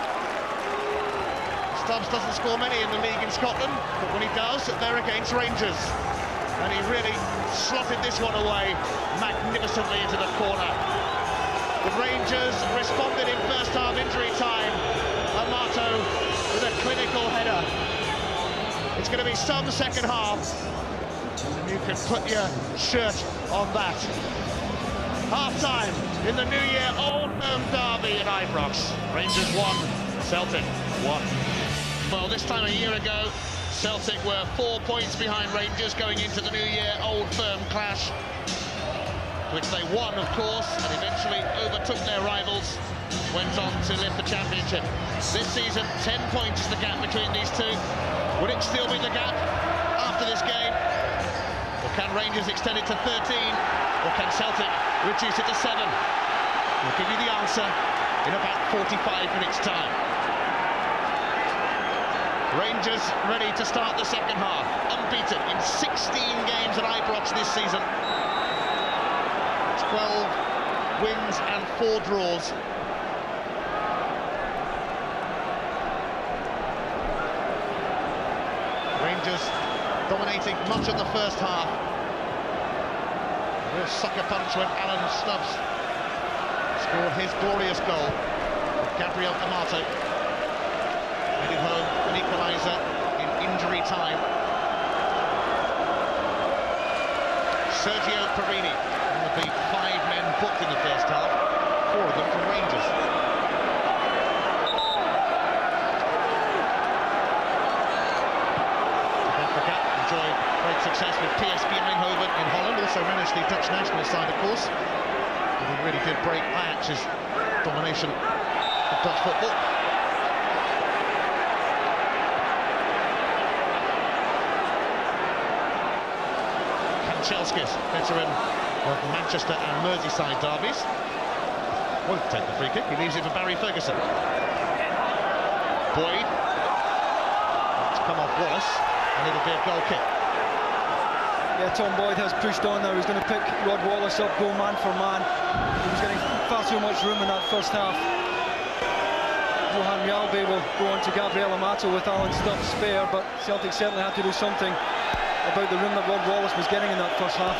C: Stubbs doesn't score many in the league in Scotland, but when he does, they're against Rangers. And he really slotted this one away magnificently into the corner. The Rangers responded in first half injury time. Amato with a clinical header. It's going to be some second half, and you can put your shirt on that. Half-time in the New Year Old Firm derby at Ibrox. Rangers 1, Celtic 1. Well, this time a year ago, Celtic were 4 points behind Rangers going into the New Year Old Firm clash, which they won, of course, and eventually overtook their rivals, went on to lift the championship. This season, 10 points is the gap between these two. Would it still be the gap after this game? Or can Rangers extend it to 13? Or can Celtic reduce it to 7? We'll give you the answer in about 45 minutes' time. Rangers ready to start the second half, unbeaten in 16 games at Ibrox this season. 12 wins and 4 draws. Rangers dominating much of the first half. A real sucker punch when Alan Stubbs scored his glorious goal. Gabriel Amato headed home an equaliser in injury time. Sergio Perini, one of the 5 men booked in the first half, 4 of them from Rangers. Don't forget, enjoyed great success with PSV Eindhoven in Holland, also managed the Dutch national side, of course. And he really did break Ajax's domination of Dutch football. Kanchelskis, veteran of Manchester and Merseyside derbies, won't take the free kick. He leaves it for Barry Ferguson. Boyd, it's come off Wallace, and it'll be a goal kick.
A: Yeah, Tom Boyd has pushed on now. He's going to pick Rod Wallace up, go man for man. He was getting far too much room in that first half. Johan Mjalby will go on to Gabriel Amato with Alan Stubbs spare, but Celtic certainly had to do something about the room that Rod Wallace was getting in that first half.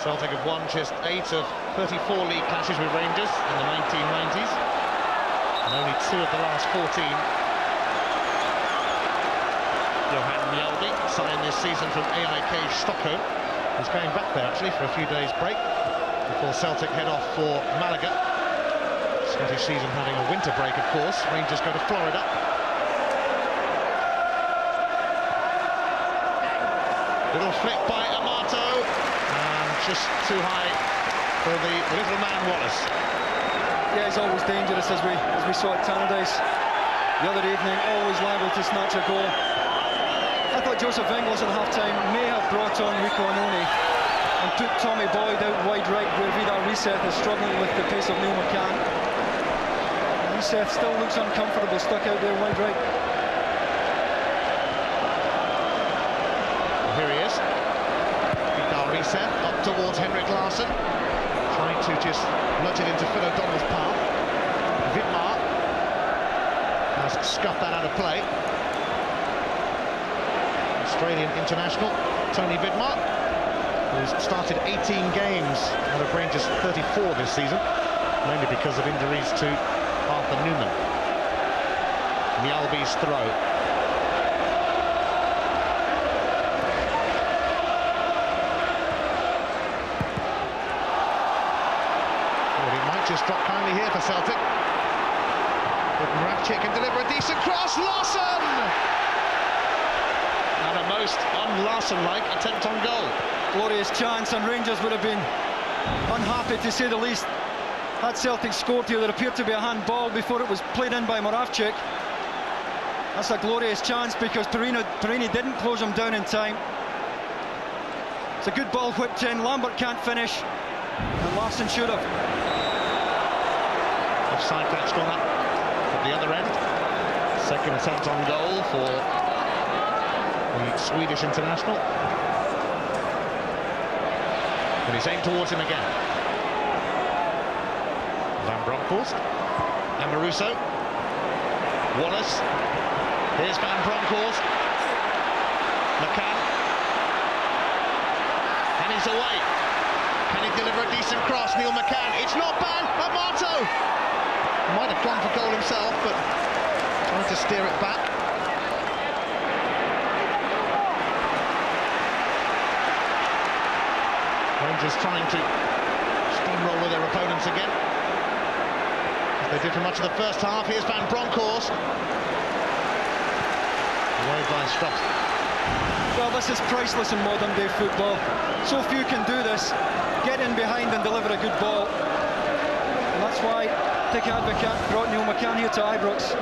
C: Celtic have won just 8 of 34 league clashes with Rangers in the 1990s, and only 2 of the last 14. Johan Mjalby signed this season from AIK Stockholm. He's going back there actually for a few days break before Celtic head off for Malaga. Scottish season having a winter break, of course. Rangers go to Florida. Little flick by Amato, and just too high for the little man Wallace.
A: Yeah, he's always dangerous, as we saw at Tannadice the other evening, always liable to snatch a goal. I thought Joseph Ingles at half-time may have brought on Rico Annoni and put Tommy Boyd out wide right, where Vidal Riseth is struggling with the pace of Neil McCann. Riseth still looks uncomfortable, stuck out there wide right.
C: Here he is. Vidal Riseth up towards Henrik Larsson, trying to just nudge it into Phil O'Donnell's path. Vidmar has scuffed that out of play. Australian international, Tony Vidmar, who's started 18 games out of Rangers 34 this season, mainly because of injuries to Arthur Newman. Mjalby's throw. Well, it might just drop kindly here for Celtic. But Moravcik can deliver a decent cross. Larson! And a most un-Larson-like attempt on goal.
A: Glorious chance, and Rangers would have been unhappy, to say the least, had Celtic scored here. There appeared to be a handball before it was played in by Moravcik. That's a glorious chance because Perini didn't close him down in time. It's a good ball whipped in. Lambert can't finish, and Larson should have.
C: Offside flags gone up at the other end. Second attempt on goal for the Swedish international. And he's aimed towards him again. Van Bronckhorst. Amoruso. Wallace. Here's Van Bronckhorst. McCann. And he's away. Can he deliver a decent cross? Neil McCann. It's not bad. Amato might have gone for goal himself, but trying to steer it back. Rangers trying to steamroller their opponents again, as they did for much of the first half. Here's Van Bronckhorst. Away by Strutt.
A: Well, this is priceless in modern day football. So few can do this. Get in behind and deliver a good ball. And that's why Dick Advocat brought Neil McCann here to Ibrox.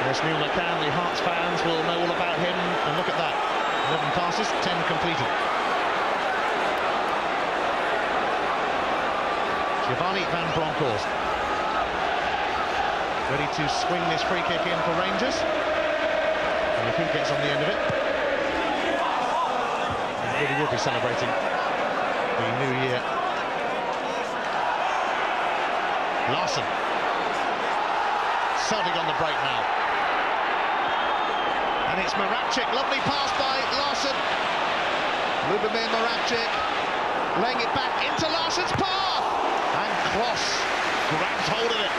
C: There's Neil McCann. The Hearts fans will know all about him. And look at that. 11 passes, 10 completed. Giovanni Van Bronckhorst. Ready to swing this free kick in for Rangers. And if he gets on the end of it, he really will be celebrating the new year. Larson. Celtic on the break now. And it's Moravcik. Lovely pass by Larson. Lubomir Moravcik laying it back into Larson's path. And Kloss grabs hold of it.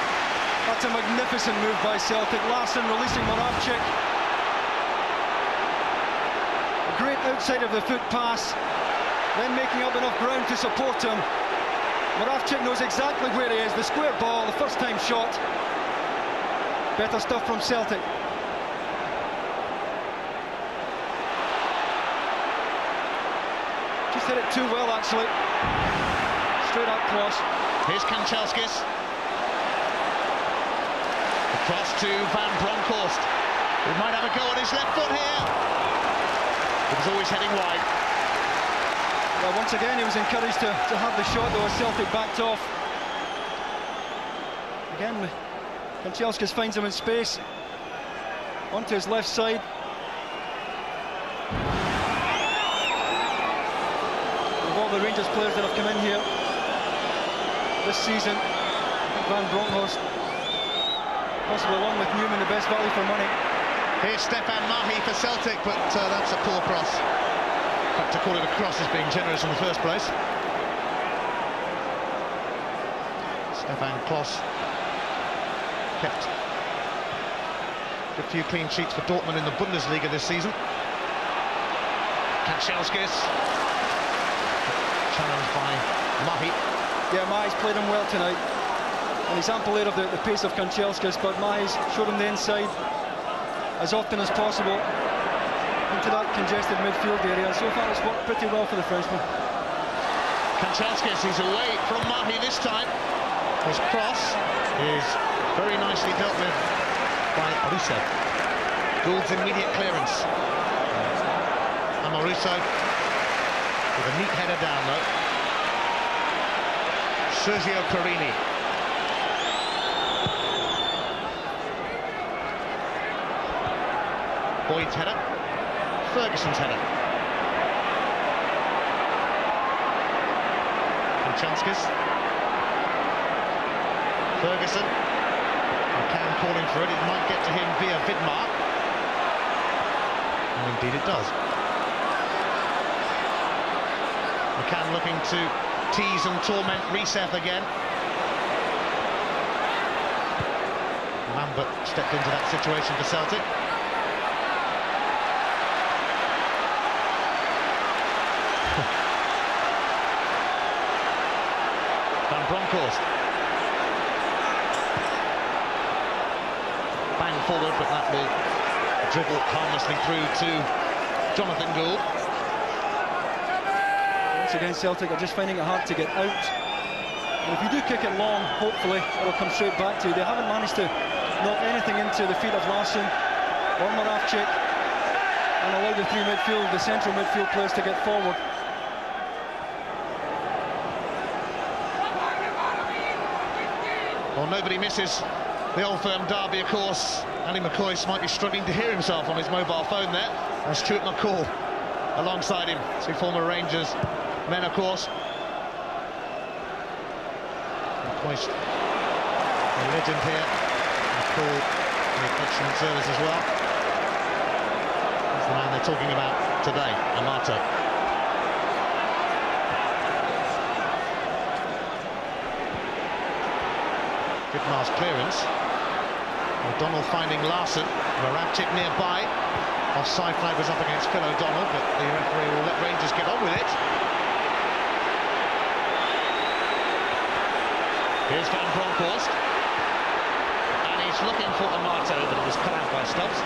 A: That's a magnificent move by Celtic. Larson releasing Moravcik. A great outside of the foot pass, then making up enough ground to support him. Moravcik knows exactly where he is. The square ball, the first time shot. Better stuff from Celtic. Just hit it too well, actually. Straight up cross.
C: Here's Kanchelskis. Cross to Van Bronckhorst. He might have a go on his left foot here. He was always heading wide.
A: Well, once again, he was encouraged to have the shot, though, as Celtic backed off. Again, Kanchelskis finds him in space. Onto his left side. Of all the Rangers players that have come in here this season, Van Bronckhorst, possibly along with Newman, the best value for money.
C: Here's Stefan Mahi for Celtic, but that's a poor cross. In fact, to call it a cross is being generous in the first place. Stefan Kloss kept a few clean sheets for Dortmund in the Bundesliga this season. Kanchelskis challenged by Mahi.
A: Yeah, Mahi's played him well tonight. And he's ample out of the pace of Kanchelskis, but Mahi's showed him the inside as often as possible into that congested midfield area, and so far it's worked pretty well for the Frenchman.
C: Kanchelskis is away from Mahi this time. His cross is very nicely dealt with by Russo. Gould's immediate clearance. Amoruso with a neat header down though. Sergio Perini. Boyd's header. Ferguson's header. Kanchelskis. Ferguson. McCann calling for it. It might get to him via Vidmar. And indeed it does. McCann looking to tease and torment Reeseth again. Lambert stepped into that situation for Celtic. Van Bronckhorst. Bang forward, but that will dribble harmlessly through to Jonathan Gould.
A: Once again, Celtic are just finding it hard to get out. And if you do kick it long, hopefully it'll come straight back to you. They haven't managed to knock anything into the feet of Larsson or Moravcik and allow the the central midfield players to get forward.
C: Well, nobody misses the Old Firm derby, of course. Ali McCoist might be struggling to hear himself on his mobile phone there. And Stuart McCall alongside him. Two former Rangers men, of course. McCoist, a legend here. McCall, with excellent service as well. That's the man they're talking about today, Amato. Good mass clearance. O'Donnell finding Larsson. Moravcik nearby. Offside flag was up against Phil O'Donnell, but the referee will let Rangers get on with it. Here's Van Bronckhorst. And he's looking for Amato, but it was cut out by Stubbs.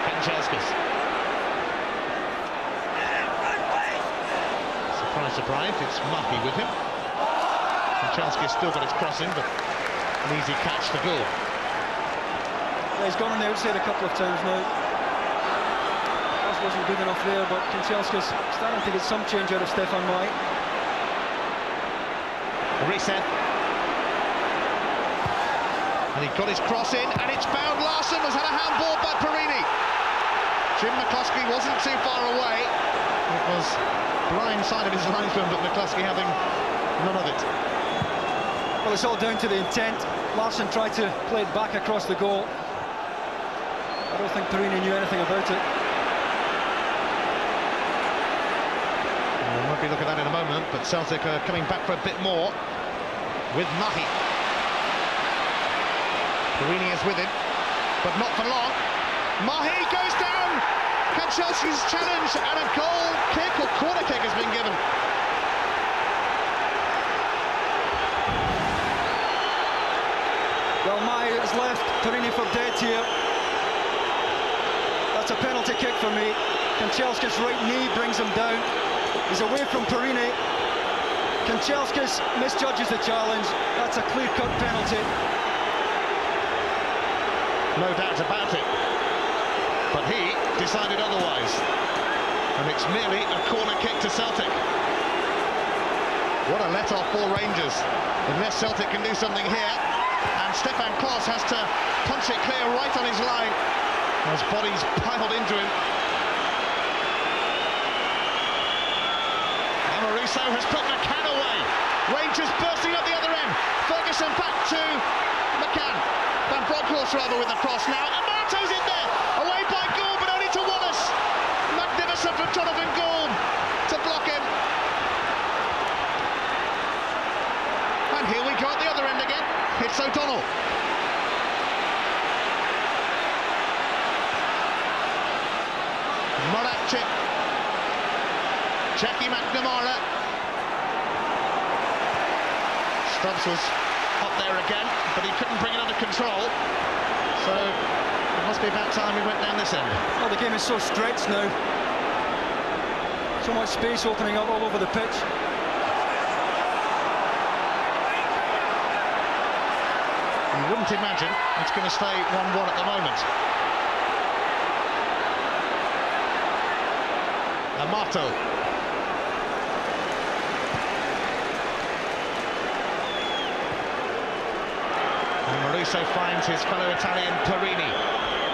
C: Kanchelskis. Surprise, surprise, it's Mahi with him. Kanchelskis still got his crossing, but an easy catch for goal.
A: Yeah, he's gone on the outside a couple of times now. That wasn't good enough there, but Kanchelskis starting to get some change out of Stefan Mai.
C: Reset. And he got his cross in, and it's found. Larsson has had a handball by Perini. Jim McCluskey wasn't too far away. It was blind side of his linesman, but McCluskey having none of it.
A: Well, it's all down to the intent. Larsson tried to play it back across the goal. I don't think Perini knew anything about it.
C: We might be looking at that in a moment, but Celtic are coming back for a bit more with Mahi. Perini is with him, but not for long. Mahi goes down! Kanchelski's challenge, and a goal kick or corner kick has been given.
A: Well, Mai has left Perini for dead here. That's a penalty kick for me. Kanchelskis' right knee brings him down. He's away from Perini. Kanchelskis misjudges the challenge. That's a clear-cut penalty.
C: No doubt about it. But he decided otherwise. And it's merely a corner kick to Celtic. What a let-off for Rangers. Unless Celtic can do something here. And Stefan Klos has to punch it clear right on his line as bodies piled into him. Amaruso has put McCann away. Rangers bursting up the other end. Ferguson back to McCann. Van Bronckhorst rather with the cross now. Amato's in there. Away by Gould, but only to Wallace. Magnificent from Jonathan Gould to block him. And here we go at the other end again. It's O'Donnell. Moravcik. Jackie McNamara. Stubbs was up there again, but he couldn't bring it under control. So it must be about time we went down this end.
A: Well, the game is so stretched now. So much space opening up all over the pitch.
C: You wouldn't imagine it's going to stay 1-1 at the moment. Amato. And Maruso finds his fellow Italian Perini.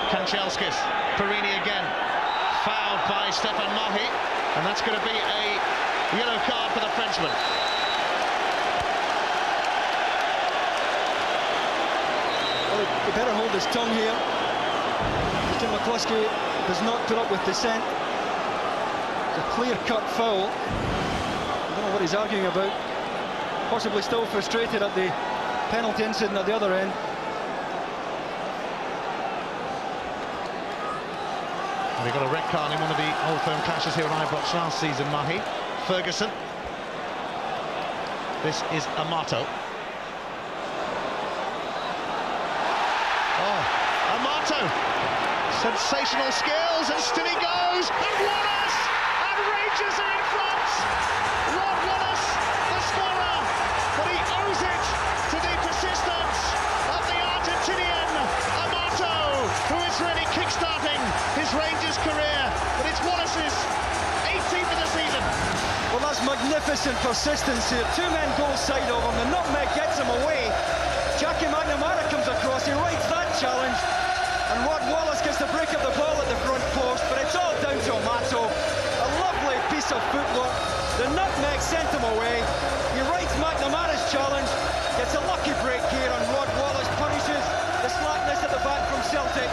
C: Kanchelskis. Perini again. Fouled by Stefan Mahi. And that's going to be a yellow card for the Frenchman.
A: he better hold his tongue here. Tim McCluskey does not put up with dissent. It's a clear-cut foul. I don't know what he's arguing about. Possibly still frustrated at the penalty incident at the other end.
C: We got a red card in one of the Old Firm clashes here at Ibrox last season, Mahi. Ferguson. This is Amato. Oh, Amato. Sensational skills, and still he goes. And Wallace! And Rangers are in front. Rod Wallace, the scorer. But he owes it to the persistence of the Argentinian Amato, who is really kick-starting his Rangers career. But it's Wallace's 18th of the season.
A: Well, that's magnificent persistence here. Two men goal side of him. The nutmeg gets him away. Jackie McNamara comes across. He rides that challenge. And Rod Wallace gets the break of the ball at the front post. But it's all down to Amato. A lovely piece of footwork. The nutmeg sent him away. He rides McNamara's challenge. Gets a lucky break here. And Rod Wallace punishes the slackness at the back from Celtic.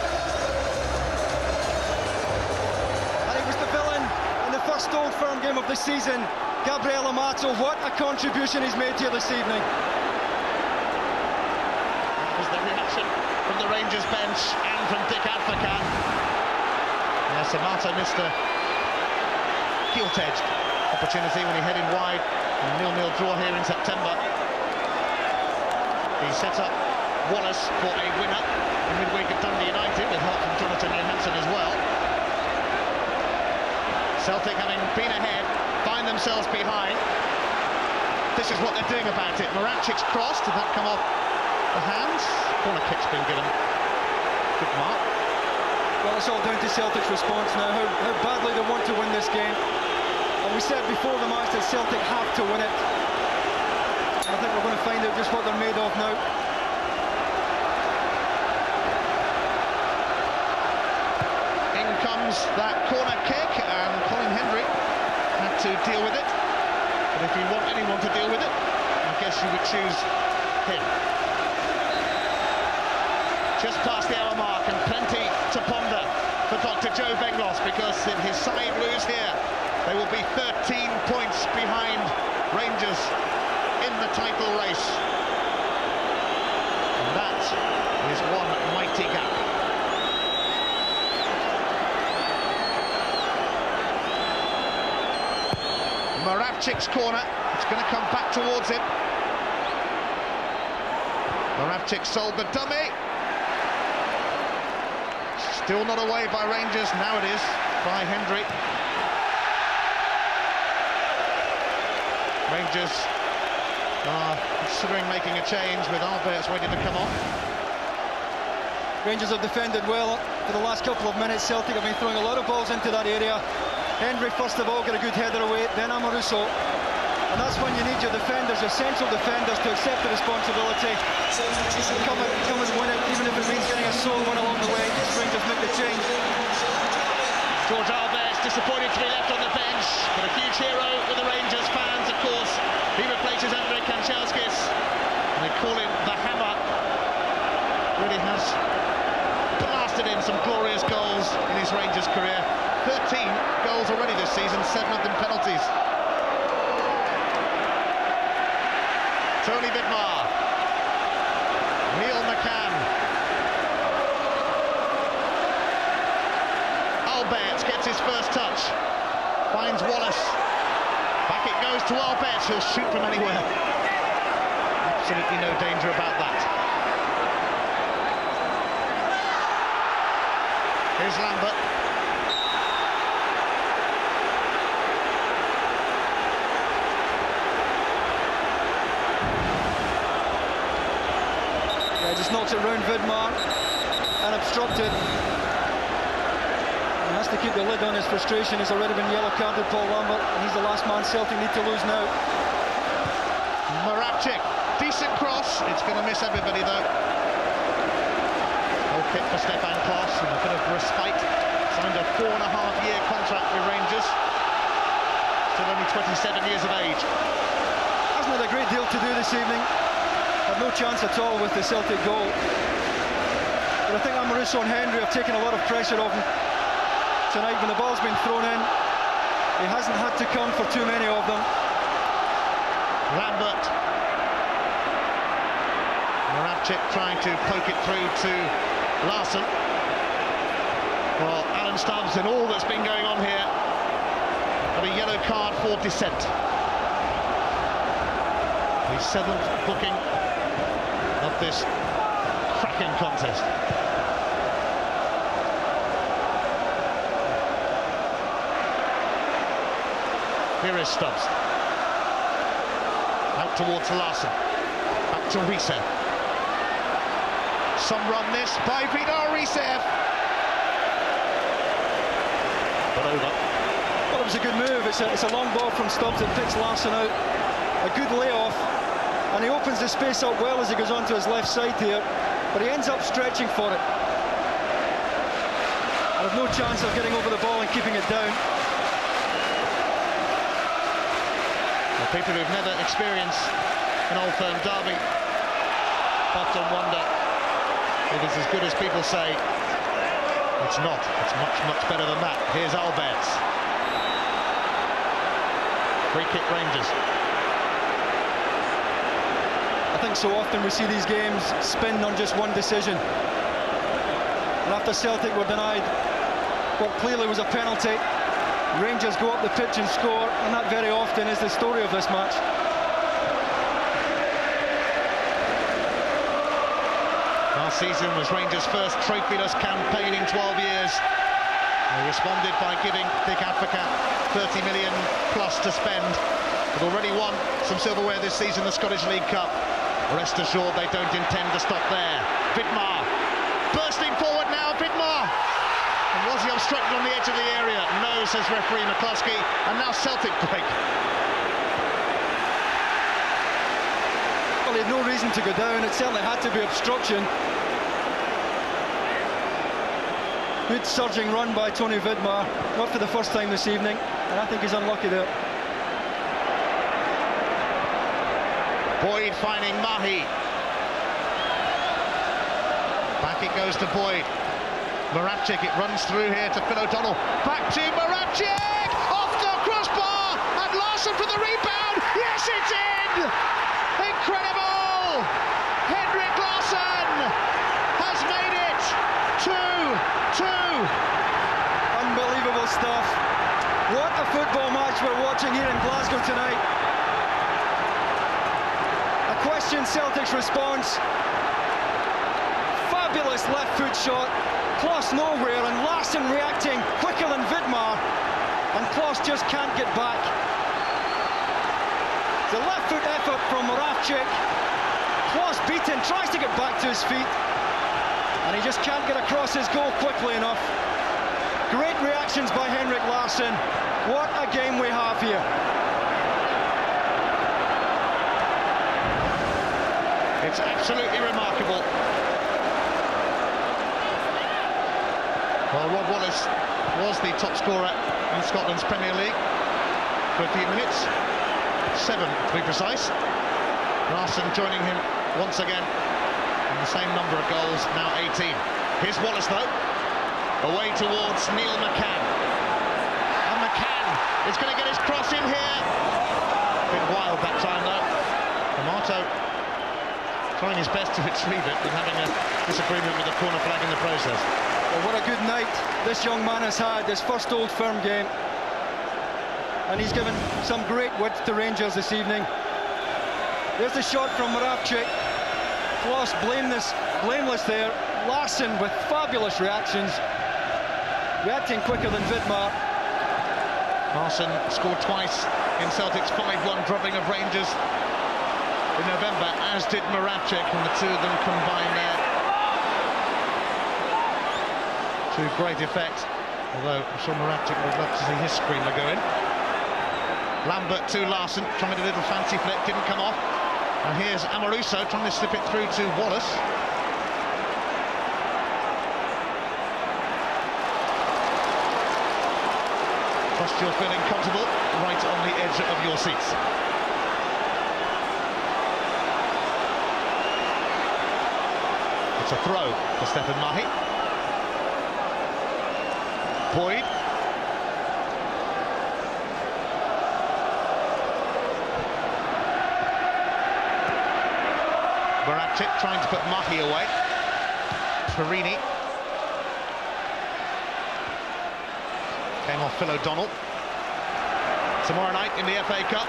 A: And he was the villain in the first Old Firm game of the season. Gabriel Amato, what a contribution he's made here this evening.
B: That was the reaction from the Rangers bench and from Dick Advocat.
C: Yes, Amato missed a gilt-edged opportunity when he headed wide in a 0-0 draw here in September. He set up Wallace for a winner in midweek at Dundee United with help from Jonathan Johansson as well. Celtic, having been ahead, find themselves behind. This is what they're doing about it. Moravcic's cross, did that come off the hands? Corner kick's been given. Good mark.
A: Well, it's all down to Celtic's response now, how badly they want to win this game. And we said before the match that Celtic have to win it. I think we're going to find out just what they're made of now.
C: In comes that corner kick, and Colin Hendry had to deal with it. But if you want anyone to deal with it, I guess you would choose him. Just past the hour mark, and plenty to ponder for Dr. Joe Beglos, because if his side lose here, they will be 13 points behind Rangers in the title race. And that is one mighty gap. Moravcic's corner, it's going to come back towards him. Moravcic sold the dummy. Still not away by Rangers, now it is by Hendry. Rangers are considering making a change with Alberts waiting to come on.
A: Rangers have defended well for the last couple of minutes. Celtic have been throwing a lot of balls into that area. Hendry first of all got a good header away, then Amoruso. And that's when you need your defenders, your central defenders, to accept the responsibility and come and win it, even if it means getting a sole win along the way. Rangers make the change.
B: George Alberts disappointed to be left on the bench, but a huge hero with the Rangers fans, of course. He replaces Andrei Kanchelskis, and they call him the Hammer. Really has blasted in some glorious goals in his Rangers career. 13 goals already this season, 7 of them penalties.
C: Tony Vidmar, Neil McCann, Alberts gets his first touch, finds Wallace, back it goes to Alberts, he'll shoot from anywhere. Absolutely no danger about that. Here's Lambert.
A: Just knocks it round Vidmar and obstructed. He has to keep the lid on his frustration. He's already been yellow carded, Paul Lambert, and he's the last man Celtic need to lose now.
C: Moravcic, decent cross. It's going to miss everybody though. Old kick for Stefan Klos, and a bit of respite. Signed a 4.5-year contract with Rangers. Still only 27 years of age.
A: Hasn't had a great deal to do this evening. Had no chance at all with the Celtic goal. But I think Amoruso and Henry have taken a lot of pressure off him tonight when the ball's been thrown in. He hasn't had to come for too many of them.
C: Lambert. Moravcik trying to poke it through to Larsson. Well, Alan Stubbs, in all that's been going on here, got a yellow card for dissent. The 7th booking of this cracking contest. Here is Stubbs. Out towards Larsson. Back to Risev. Some run this by Vidar Risev. But over.
A: Well, it was a good move. It's a long ball from Stubbs that picks Larsson out. A good layoff. And he opens the space up well as he goes onto his left side here. But he ends up stretching for it. I have no chance of getting over the ball and keeping it down.
C: People who've never experienced an Old Firm derby often wonder if it's as good as people say. It's not. It's much, much better than that. Here's Alberts. Free kick Rangers.
A: I think so often we see these games spin on just one decision. And after Celtic were denied what clearly was a penalty, Rangers go up the pitch and score, and that very often is the story of this match.
C: Last season was Rangers' first trophyless campaign in 12 years. They responded by giving Dick Advocat 30 million plus to spend. They've already won some silverware this season, the Scottish League Cup. Rest assured they don't intend to stop there. Vidmar bursting forward now, Vidmar! And was he obstructed on the edge of the area? No, says referee McCluskey. And now Celtic break.
A: Well, he had no reason to go down. It certainly had to be obstruction. Good surging run by Tony Vidmar. Not for the first time this evening. And I think he's unlucky there.
C: Boyd finding Mahi. Back it goes to Boyd. Moravcik, it runs through here to Phil O'Donnell. Back to Moravcik! Off the crossbar! And Larsson for the rebound! Yes, it's in! Incredible! Henrik Larsson has made it 2-2.
A: Unbelievable stuff. What a football match we're watching here in Glasgow tonight. I question Celtic's response. Fabulous left foot shot. Kloss nowhere, and Larsson reacting quicker than Vidmar, and Kloss just can't get back. The left foot effort from Moravcik. Kloss beaten, tries to get back to his feet, and he just can't get across his goal quickly enough. Great reactions by Henrik Larsson. What a game we have here.
C: It's absolutely remarkable. Well, Rob Wallace was the top scorer in Scotland's Premier League for a few minutes. 7 to be precise. Larsson joining him once again in the same number of goals, now 18. Here's Wallace though, away towards Neil McCann. And McCann is going to get his cross in here. A bit wild that time though. Amato trying his best to retrieve it, but having a disagreement with the corner flag in the process.
A: Well, what a good night this young man has had, his first Old Firm game. And he's given some great width to Rangers this evening. There's the shot from Moravcik. Kloss blameless there. Larsson with fabulous reactions. Reacting quicker than Vidmar.
C: Larsson scored twice in Celtic's 5-1 drubbing of Rangers in November, as did Moravcik, and the two of them combined there to great effect, although I'm sure Moravcik would love to see his screamer go in. Lambert to Larsson, trying a little fancy flick, didn't come off. And here's Amoruso trying to slip it through to Wallace. Trust you're feeling comfortable right on the edge of your seats. It's a throw for Stefan Mahi. Boyd. Baraktic trying to put Mahi away. Perini. Came off Phil O'Donnell. Tomorrow night in the FA Cup,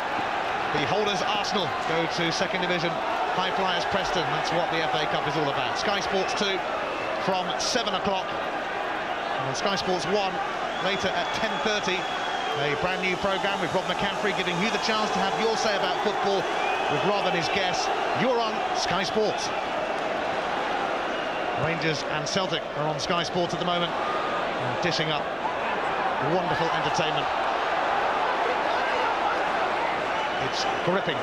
C: the holders Arsenal go to second division high flyers Preston. That's what the FA Cup is all about. Sky Sports 2 from 7 o'clock. And Sky Sports 1 later at 10:30. A brand new programme with Rob McCaffrey giving you the chance to have your say about football with Rob and his guests. You're on Sky Sports. Rangers and Celtic are on Sky Sports at the moment, and dishing up wonderful entertainment. It's gripping.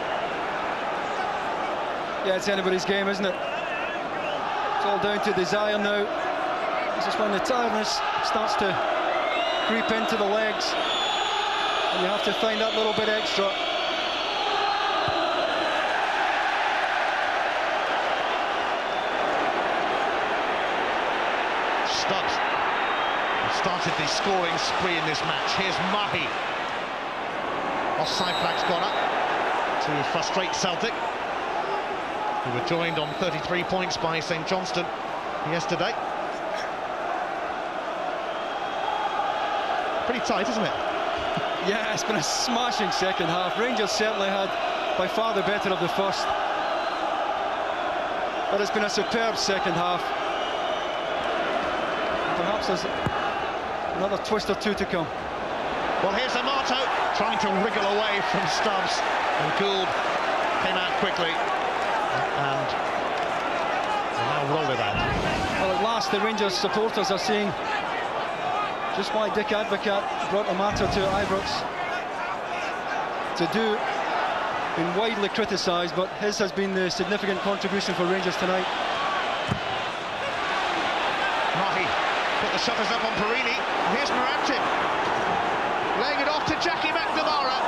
A: Yeah, it's anybody's game, isn't it? It's all down to desire now. This is when the tiredness starts to creep into the legs, and you have to find that little bit extra.
C: Stubbs started the scoring spree in this match. Here's Mahi. Offside flag's gone up to frustrate Celtic, who were joined on 33 points by St Johnstone yesterday. Pretty tight, isn't it?
A: Yeah, it's been a smashing second half. Rangers certainly had by far the better of the first, but it's been a superb second half. Perhaps there's another twist or two to come.
C: Well, here's Amato trying to wriggle away from Stubbs, and Gould came out quickly and now roll it out.
A: Well, at last the Rangers supporters are seeing just why Dick Advocaat brought Amato to Ibrox to do. Been widely criticised, but his has been the significant contribution for Rangers tonight.
C: Mahi put the shutters up on Perini. Here's Morantin laying it off to Jackie McNamara,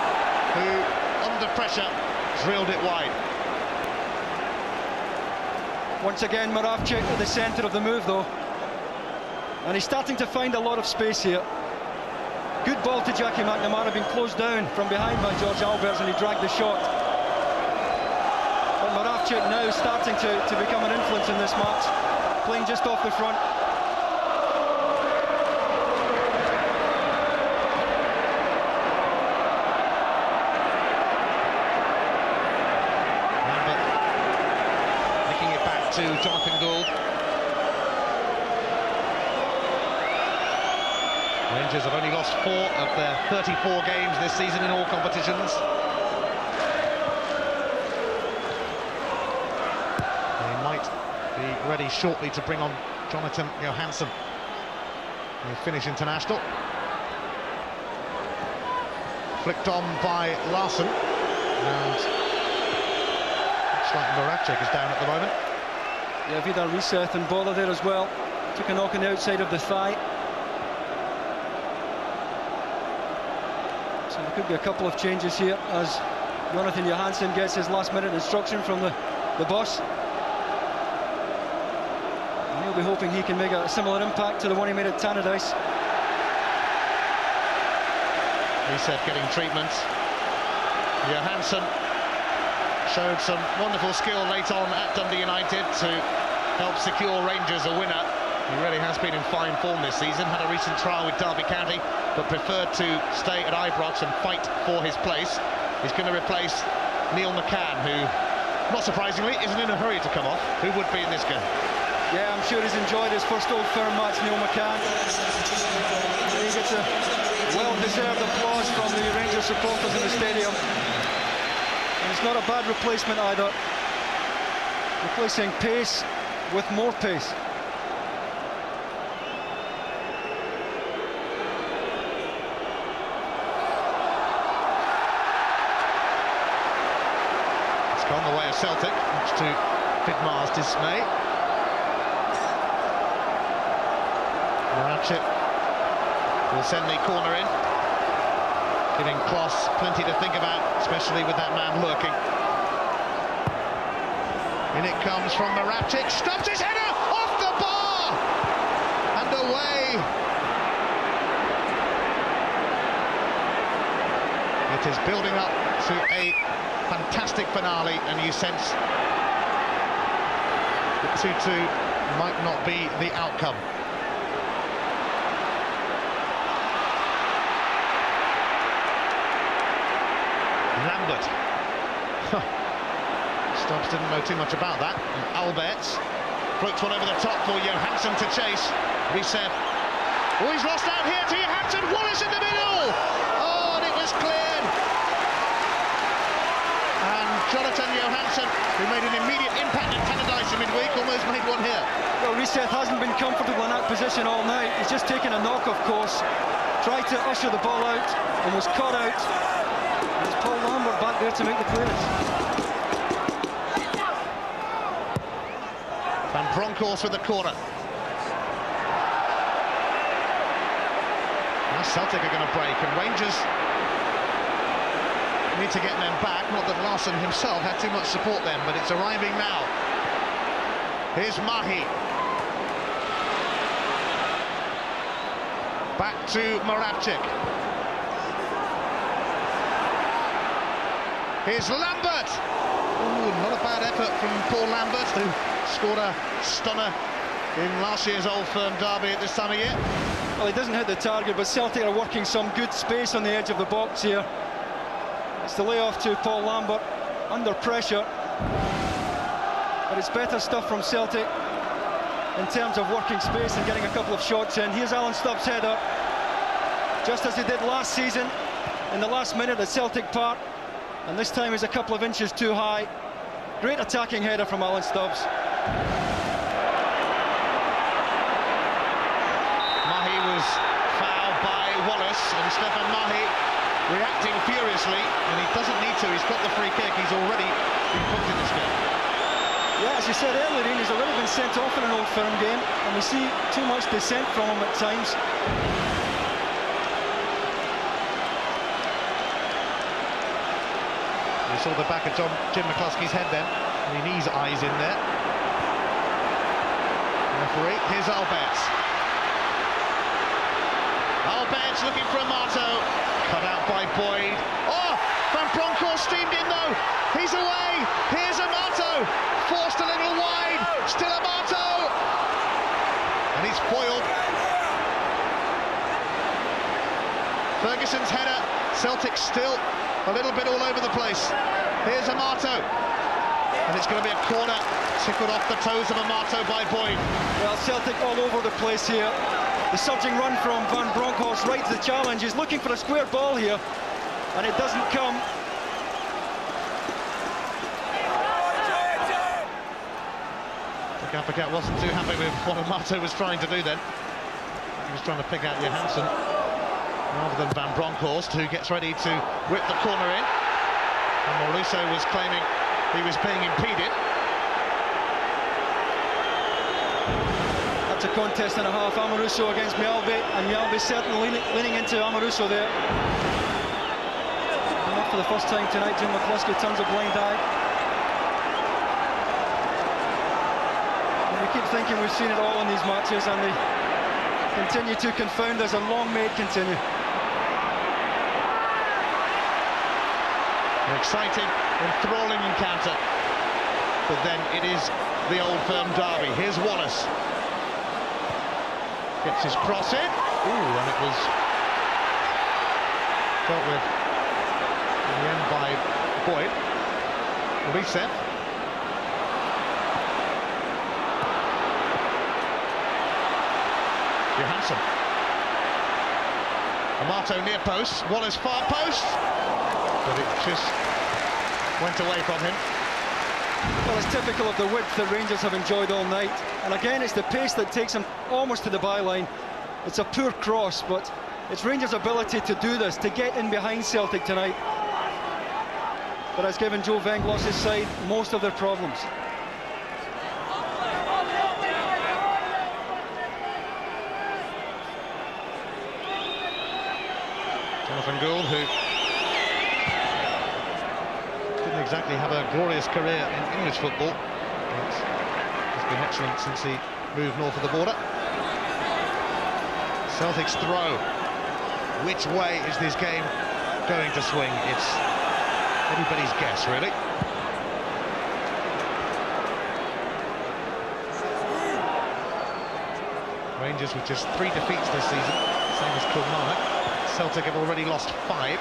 C: who, under pressure, drilled it wide.
A: Once again, Moravcik at the centre of the move, though. And he's starting to find a lot of space here. Good ball to Jackie McNamara, been closed down from behind by George Alberts, and he dragged the shot. But Moravcik now starting to become an influence in this match, playing just off the front.
C: Nicking it back to Jonathan Gould. Rangers have only lost 4 of their 34 games this season in all competitions. They might be ready shortly to bring on Jonathan Johansson, the Finnish international. Flicked on by Larsson, and looks like Moravcik is down at the moment.
A: Yeah, Vidar Riseth and Bola there as well. Took a knock on the outside of the thigh. So there could be a couple of changes here as Jonathan Johansson gets his last-minute instruction from the boss. And he'll be hoping he can make a similar impact to the one he made at Tannadice.
C: Riseth getting treatment. Johansson showed some wonderful skill late on at Dundee United to help secure Rangers a winner. He really has been in fine form this season, had a recent trial with Derby County, but preferred to stay at Ibrox and fight for his place. He's going to replace Neil McCann, who, not surprisingly, isn't in a hurry to come off. Who would be in this game?
A: Yeah, I'm sure he's enjoyed his first Old Firm match, Neil McCann. He gets a well-deserved applause from the Rangers supporters in the stadium. And it's not a bad replacement either. Replacing pace with more pace.
C: Gone the way of Celtic, much to Vidmar's dismay. Moravcik will send the corner in, giving Kloss plenty to think about, especially with that man lurking. In it comes from Maraptic, stops his header off the bar and away. It is building up to a fantastic finale, and you sense that 2-2 might not be the outcome. Lambert. Stubbs didn't know too much about that. And Alberts floats one over the top for Johansson to chase. Risev. Oh, he's lost out here to Johansson. Wallace in the middle. Oh, and it was cleared. And Jonathan Johansson, who made an immediate impact at Tannadice in midweek, almost made one here.
A: Well, Risev hasn't been comfortable in that position all night. He's just taken a knock, of course. Tried to usher the ball out and was caught out. It's Paul Lambert back there to make the clearance.
C: Van Bronckhorst with the corner. Now Celtic are going to break, and Rangers need to get men back. Not that Larson himself had too much support then, but it's arriving now. Here's Mahi. Back to Maraptic. Here's Lambert. Ooh, not a bad effort from Paul Lambert, who scored a stunner in last year's Old Firm derby at this time of year.
A: Well, he doesn't hit the target, but Celtic are working some good space on the edge of the box here. It's the layoff to Paul Lambert, under pressure. But it's better stuff from Celtic in terms of working space and getting a couple of shots in. Here's Alan Stubbs' header, just as he did last season in the last minute at Celtic Park. And this time he's a couple of inches too high. Great attacking header from Alan Stubbs.
C: Mahi was fouled by Wallace, and Stefan Mahi reacting furiously, and he doesn't need to. He's got the free kick. He's already been booked in this game.
A: Yeah, as you said earlier, he's already been sent off in an Old Firm game, and we see too much dissent from him at times.
C: We saw the back of Jim McCluskey's head then, and he needs eyes in there. Referee, here's Alberts. Alberts looking for Amato, cut out by Boyd. Oh, Van Bronckhorst steamed in though. He's away. Here's Amato, forced a little wide. Still Amato, and he's foiled. Ferguson's header. Celtic still a little bit all over the place. Here's Amato, and it's going to be a corner, tickled off the toes of Amato by Boyd.
A: Well, Celtic all over the place here. The surging run from Van Bronckhorst right to the challenge. He's looking for a square ball here, and it doesn't come.
C: Gapagat wasn't too happy with what Amato was trying to do then. He was trying to pick out Johansson rather than Van Bronckhorst, who gets ready to whip the corner in. And Mauricio was claiming he was being impeded.
A: That's a contest and a half. Amoruso against Mjällby, and Mjällby certainly leaning into Amoruso there. Not for the first time tonight, Jim McCluskey turns a blind eye. And we keep thinking we've seen it all in these matches, and they continue to confound us, and long may it continue.
C: An exciting, enthralling encounter. But then it is the Old Firm derby. Here's Wallace. Gets his cross in. Ooh, and it was dealt with in the end by Boyd. Reset. Johansson. Amato near post. Wallace far post. But it just went away from him.
A: Well, it's typical of the width that Rangers have enjoyed all night. And again, it's the pace that takes them almost to the byline. It's a poor cross, but it's Rangers' ability to do this, to get in behind Celtic tonight, that has given Joe Venglos' side most of their problems.
C: Jonathan Gould, who didn't exactly have a glorious career in English football, but he's been excellent since he moved north of the border. Celtic's throw. Which way is this game going to swing? It's anybody's guess, really. Rangers with just 3 defeats this season, same as Kilmarnock. Celtic have already lost 5.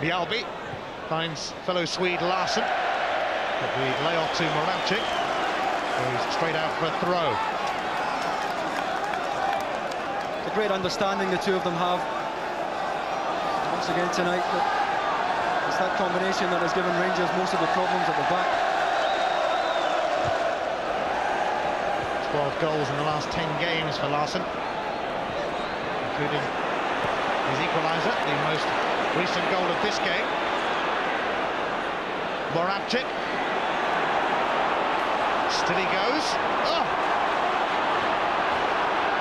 C: Mjällby finds fellow Swede Larsson, but the layoff to Moravcik goes straight out for a throw.
A: It's a great understanding the two of them have. Once again tonight, it's that combination that has given Rangers most of the problems at the back.
C: 12 goals in the last 10 games for Larsson, including his equaliser, the most recent goal of this game. Moravcik. Still he goes. Oh!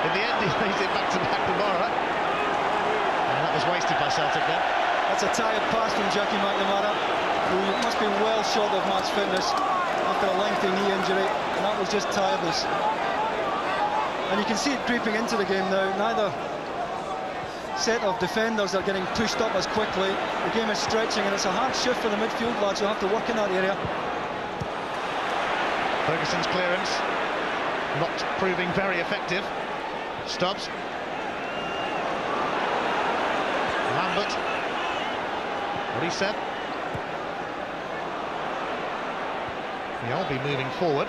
C: In the end, he lays it back to McNamara. And that was wasted by Celtic then.
A: That's a tired pass from Jackie McNamara, who must be well short of match fitness after a lengthy knee injury, and that was just tiredness. And you can see it creeping into the game now. Neither set of defenders are getting pushed up as quickly. The game is stretching, and it's a hard shift for the midfield lads who have to work in that area.
C: Ferguson's clearance not proving very effective. Stubbs. Lambert. Reset. Mjällby moving forward.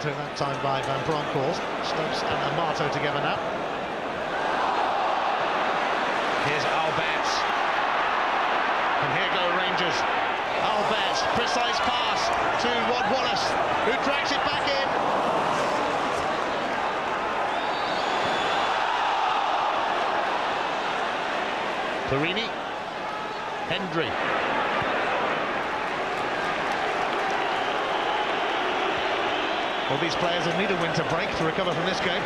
C: Took that time by Van Bronckhorst. Stubbs and Amato together now. Here's Alberts. And here go Rangers. Alberts, precise pass to Rod Wallace, who drags it back in. Perini. Hendry. Well, these players will need a winter break to recover from this game.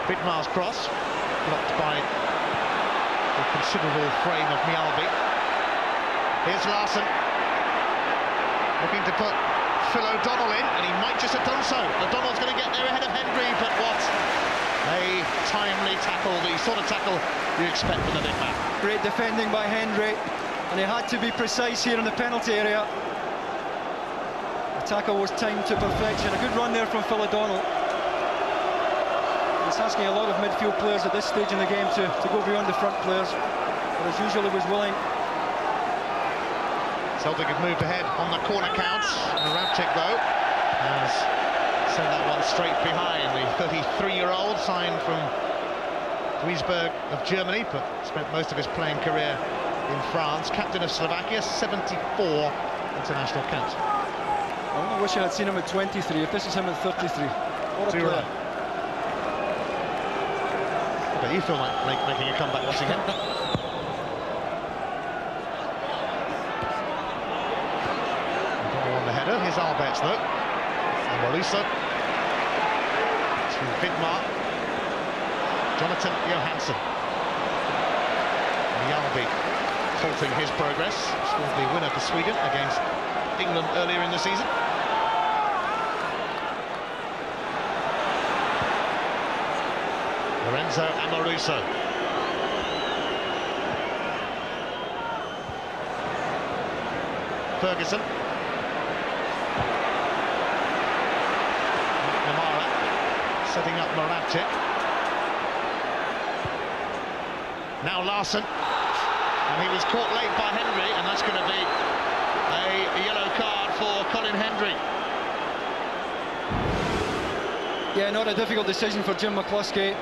C: Vidmar's cross, blocked by the considerable frame of Mjällby. Here's Larsson, looking to put Phil O'Donnell in, and he might just have done so. O'Donnell's going to get there ahead of Hendry, but what a timely tackle, the sort of tackle you expect from the big man.
A: Great defending by Hendry, and he had to be precise here in the penalty area. The tackle was timed to perfection. A good run there from Phil O'Donnell. It's asking a lot of midfield players at this stage in the game to go beyond the front players, but as usual he was willing.
C: Celtic have moved ahead on the corner counts. Moravcik, though, has sent that one straight behind. The 33-year-old, signed from Duisburg of Germany, but spent most of his playing career in France. Captain of Slovakia, 74 international caps.
A: I wish I had seen him at 23. If this is him at 33, what a player.
C: But you feel like making a comeback watching him. On the header, here's Alberts though. And Maluso. To Vidmar. Jonathan Johansson. Mjällby halting his progress. Scored the winner for Sweden against England earlier in the season. Lorenzo Amoruso. Ferguson. McNamara setting up Moravcik. Now Larsson. And he was caught late by Hendry, and that's going to be a yellow card for Colin Hendry.
A: Yeah, not a difficult decision for Jim McCluskey.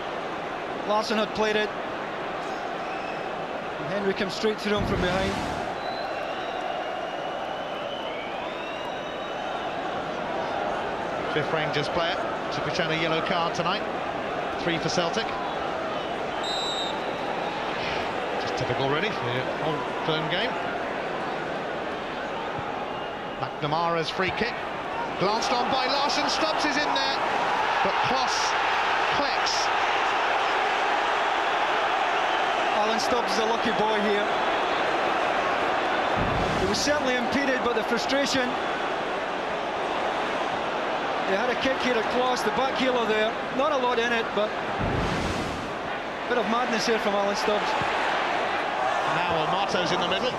A: Larsson had played it, and Hendry came straight through him from behind.
C: Fifth Rangers player to be shown a yellow card tonight. 3 for Celtic. Just typical, really, for the old firm game. McNamara's free kick, glanced on by Larsson. Stubbs is in there, but Kloss collects.
A: Alan Stubbs is a lucky boy here. He was certainly impeded, but the frustration. They had a kick here at Kloss, the back heeler there. Not a lot in it, but a bit of madness here from Alan Stubbs.
C: Now Mato's in the middle.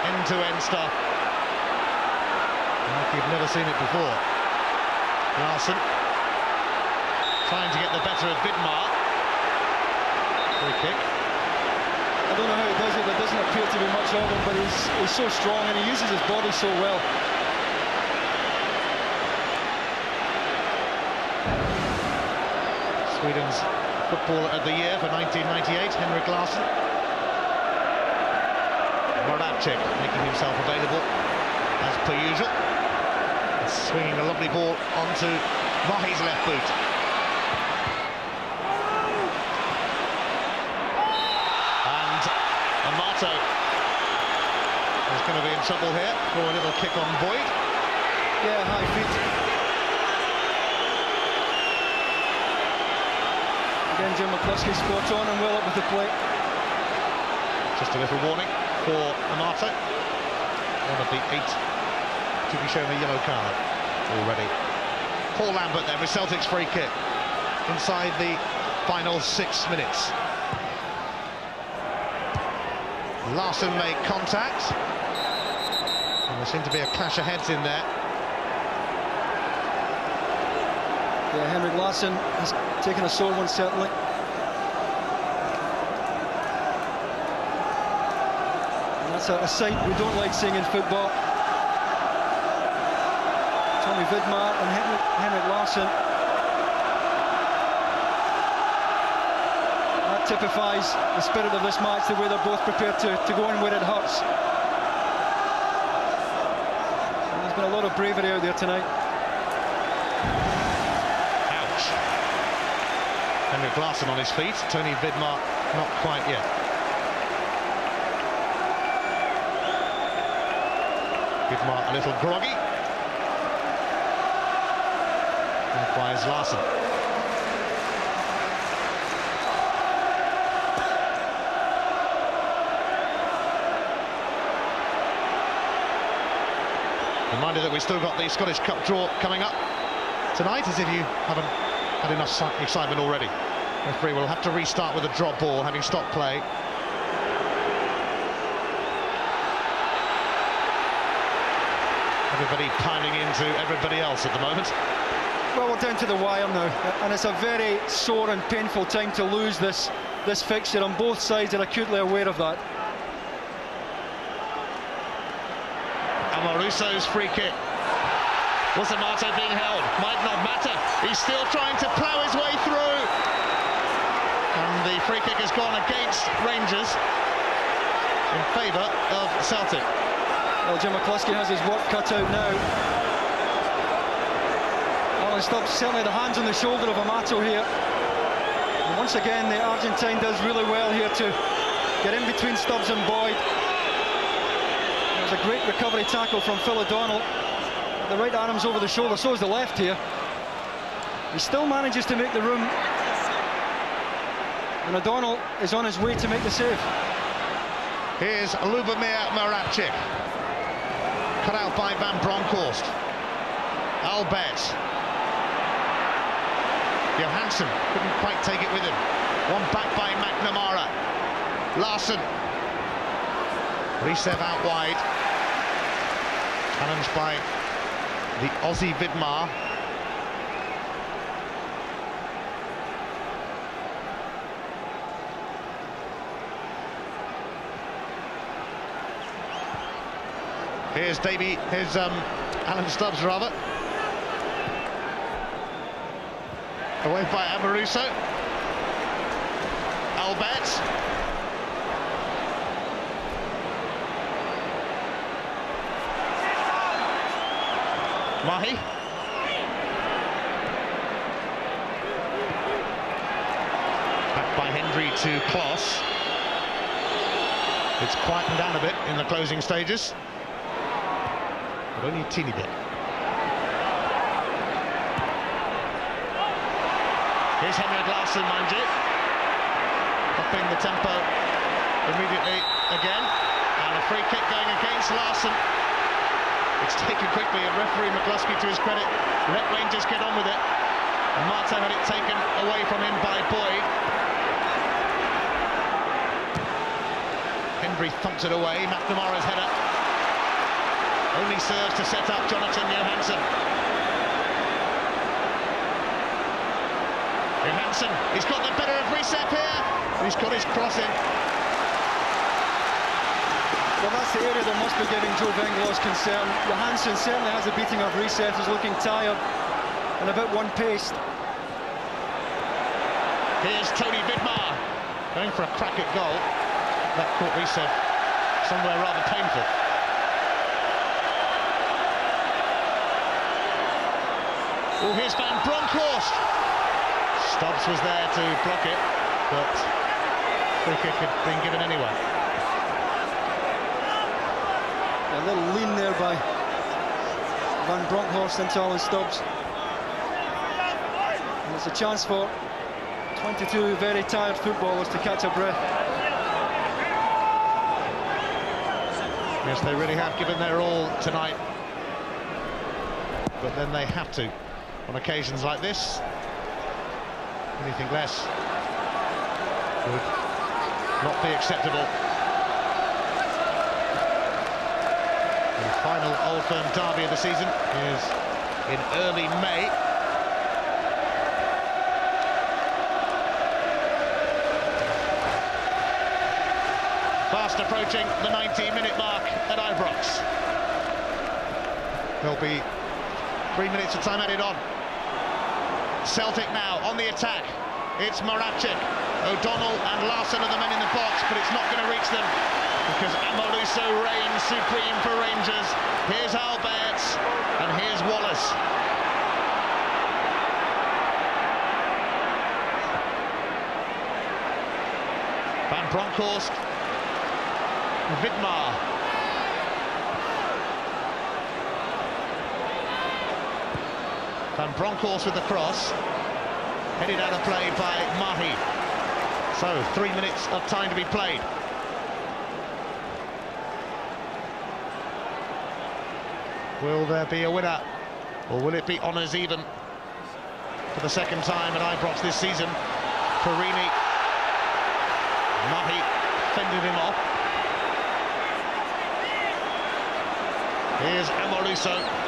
C: End-to-end stuff. Like you've never seen it before. Larson trying to get the better of Vidmar. Free kick.
A: I don't know how he does it, there doesn't appear to be much of him, but he's so strong and he uses his body so well.
C: Sweden's Footballer of the Year for 1998, Henrik Larsson. Moravcik making himself available as per usual. Swinging a lovely ball onto Mahi's left boot. And Amato is going to be in trouble here for a little kick on Boyd.
A: Yeah, high feet. Again, Jim McCluskey spot on and well up with the play.
C: Just a little warning for Amato. One of the 8 to be shown a yellow card already. Paul Lambert then with Celtic's free kick inside the final 6 minutes. Larsson made contact, and there seemed to be a clash of heads in there.
A: Yeah, Henrik Larsson has taken a sore one, certainly. And that's a sight we don't like seeing in football. Tommy Vidmar and Henrik Larsson. That typifies the spirit of this match, the way they're both prepared to go in where it hurts. And there's been a lot of bravery out there tonight.
C: Ouch. Henrik Larsson on his feet, Tony Vidmar not quite yet. Vidmar a little groggy. Likewise Larsson. Reminder that we've still got the Scottish Cup draw coming up tonight, as if you haven't had enough excitement already. Referee will have to restart with a drop ball, having stopped play. Everybody piling into everybody else at the moment.
A: Well, we're down to the wire now, and it's a very sore and painful time to lose this fixture, and both sides are acutely aware of that.
C: Amoruso's free kick. Was Amato being held? Might not matter. He's still trying to plough his way through. And the free kick has gone against Rangers in favour of Celtic.
A: Well, Jim McCluskey has his work cut out now. Alan Stubbs certainly the hands on the shoulder of Amato here. And once again, the Argentine does really well here to get in between Stubbs and Boyd. There's a great recovery tackle from Phil O'Donnell. The right arm's over the shoulder, so is the left here. He still manages to make the room. And O'Donnell is on his way to make the save.
C: Here's Lubomir Moravcik. Cut out by Van Bronckhorst. Albert. Johansson couldn't quite take it with him. One back by McNamara. Larsson. Risev out wide. Challenged by the Aussie Vidmar. Here's Alan Stubbs rather. Away by Amoruso. Albert. Mahi. Back by Hendry to Kloss. It's quietened down a bit in the closing stages. But only a teeny bit. Here's Henrik Larsson, mind you. Upping the tempo immediately again. And a free kick going against Larsson. It's taken quickly, and referee McCluskey, to his credit, let Rangers get on with it. And Marta had it taken away from him by Boyd. Hendry thumped it away. McNamara's header only serves to set up Jonathan Johansson. Johansson, he's got the better of Recep here. He's got his cross in.
A: Well, that's the area that must be giving Joe Venglos concern. Johansson certainly has a beating of Recep. He's looking tired and a bit one-paced.
C: Here's Tony Vidmar going for a crack at goal. That caught Recep somewhere rather painful. Oh, here's Van Bronckhorst. Stubbs was there to block it, but free kick had been given anyway.
A: A little lean there by Van Bronckhorst into Alan Stubbs. And it's a chance for 22 very tired footballers to catch a breath.
C: Yes, they really have given their all tonight. But then they have to on occasions like this. Anything less would not be acceptable. The final Old Firm derby of the season is in early May. Fast approaching the 90-minute mark at Ibrox. There'll be 3 minutes of time added on. Celtic now on the attack. It's Moravcik. O'Donnell and Larsson are the men in the box, but it's not going to reach them because Amoruso reigns supreme for Rangers. Here's Alberts and here's Wallace. Van Bronckhorst. Vidmar. Van Bronckhorst with the cross. Headed out of play by Mahi. So 3 minutes of time to be played. Will there be a winner, or will it be honours even for the second time at Ibrox this season? Perini. Mahi fended him off. Here's Amoruso.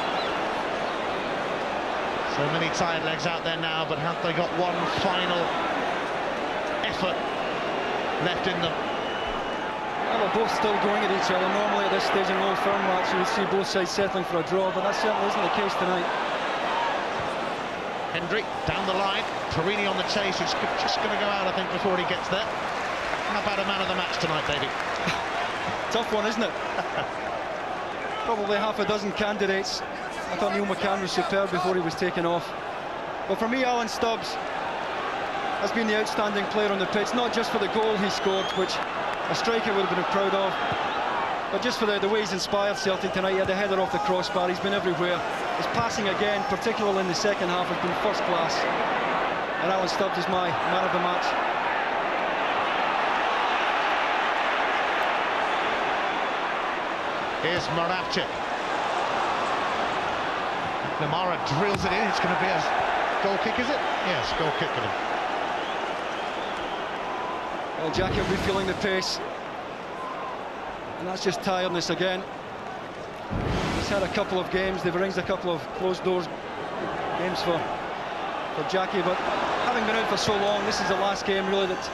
C: So many tired legs out there now, but have they got one final effort left in them?
A: Well, they're both still going at each other. Normally at this stage in an Old Firm match you would see both sides settling for a draw, but that certainly isn't the case tonight.
C: Hendry down the line, Perini on the chase. It's just going to go out, I think, before he gets there. How about a man of the match tonight, David?
A: Tough one, isn't it? Probably half a dozen candidates. I thought Neil McCann was superb before he was taken off. But for me, Alan Stubbs has been the outstanding player on the pitch, not just for the goal he scored, which a striker would have been proud of, but just for the way he's inspired Celtic tonight. He had a header off the crossbar, he's been everywhere. His passing again, particularly in the second half, has been first class. And Alan Stubbs is my man of the match.
C: Here's Moravcik. Namara drills it in. It's going to be a goal kick, is it? Yes, goal kick for them.
A: Well, Jackie will be feeling the pace. And that's just tiredness again. He's had a couple of games. They've arranged a couple of closed doors games for Jackie, but having been out for so long, this is the last game really that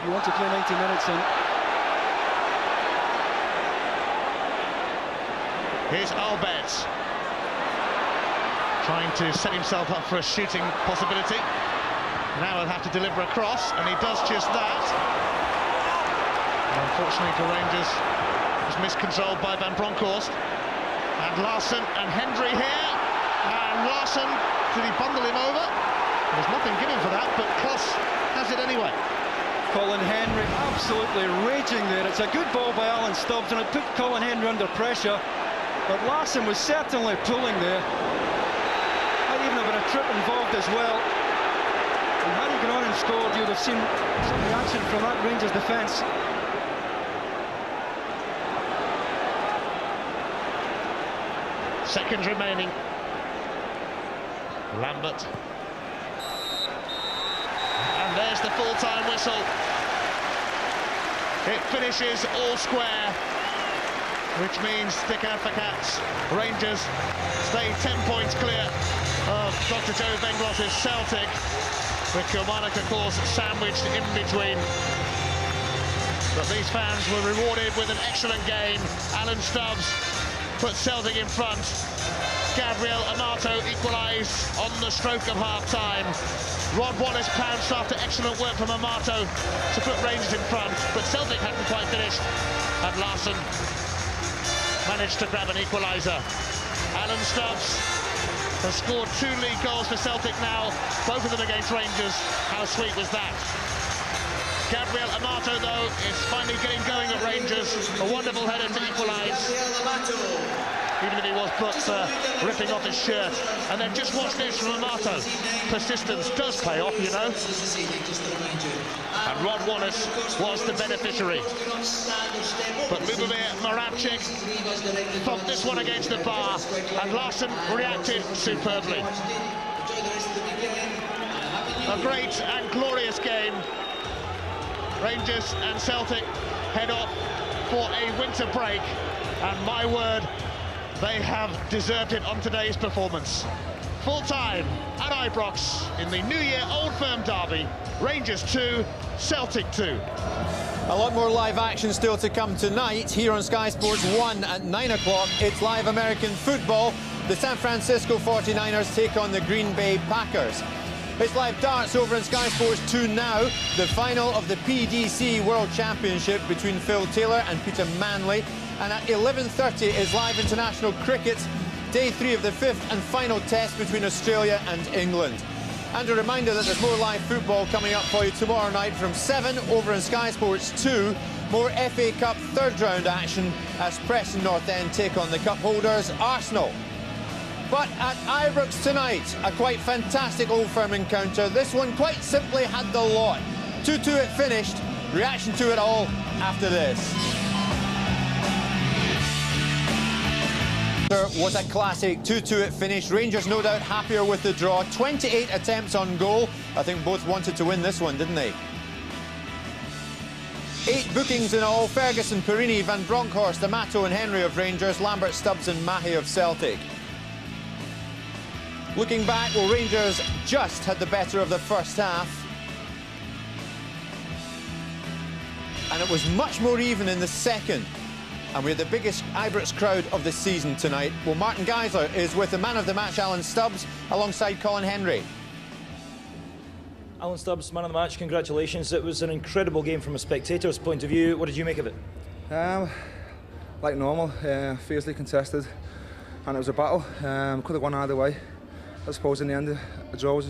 A: you want to play 90 minutes in.
C: Here's Alberts, trying to set himself up for a shooting possibility. Now he'll have to deliver a cross, and he does just that. And unfortunately for Rangers, was miscontrolled by Van Bronckhorst. And Larsson and Hendry here. And Larsson, did he bundle him over? There's nothing given for that, but Kloss has it anyway.
A: Colin Hendry absolutely raging there. It's a good ball by Alan Stubbs, and it put Colin Hendry under pressure. But Larsson was certainly pulling there. Might even have been a trip involved as well. had he gone on and scored, you'd have seen some reaction from that Rangers defence.
B: Seconds remaining. Lambert. And there's the full-time whistle. It finishes all square, which means stick out for cats. Rangers stay 10 points clear of Dr. Joe Venglos's Celtic, with Kilmarnock, of course, sandwiched in between. But these fans were rewarded with an excellent game. Alan Stubbs put Celtic in front. Gabriel Amato equalised on the stroke of half-time. Rod Wallace pounced after excellent work from Amato to put Rangers in front, but Celtic hadn't quite finished, and Larsson managed to grab an equaliser. Alan Stubbs has scored 2 league goals for Celtic now, both of them against Rangers. How sweet was that? Gabriel Amato, though, is finally getting going at Rangers. A wonderful header to equalise, even if he was put ripping off his shirt. And then just watch this from Amato. Persistence does pay off, you know. And Rod Wallace was the beneficiary. But Lubomir Moravcik thumped this one against the bar, and Larsson reacted superbly. A great and glorious game. Rangers and Celtic head off for a winter break, and my word, they have deserved it on today's performance. Full time at Ibrox in the New Year Old Firm derby. Rangers 2, Celtic 2.
D: A lot more live action still to come tonight here on Sky Sports 1 at 9 o'clock. It's live American football. The San Francisco 49ers take on the Green Bay Packers. It's live darts over on Sky Sports 2 now. The final of the PDC World Championship between Phil Taylor and Peter Manley. And at 11:30 is live international cricket. Day 3 of the 5th and final test between Australia and England. And a reminder that there's more live football coming up for you tomorrow night from 7 over on Sky Sports 2. More FA Cup third round action as Preston North End take on the cup holders Arsenal. But at Ibrox tonight, a quite fantastic Old Firm encounter. This one quite simply had the lot. 2-2 it finished. Reaction to it all after this. Was a classic. 2-2 it finished. Rangers no doubt happier with the draw. 28 attempts on goal. I think both wanted to win this one, didn't they? 8 bookings in all. Ferguson, Perini, Van Bronckhorst, Amato and Henry of Rangers, Lambert, Stubbs and Mahe of Celtic. Looking back, well, Rangers just had the better of the first half. And it was much more even in the second. And we had the biggest Ibrox crowd of the season tonight. Well, Martin Geisler is with the man of the match, Alan Stubbs, alongside Colin Henry.
E: Alan Stubbs, man of the match, congratulations. It was an incredible game from a spectator's point of view. What did you make of it?
F: Like normal, fiercely contested, and it was a battle. Could have gone either way. I suppose in the end, a draw was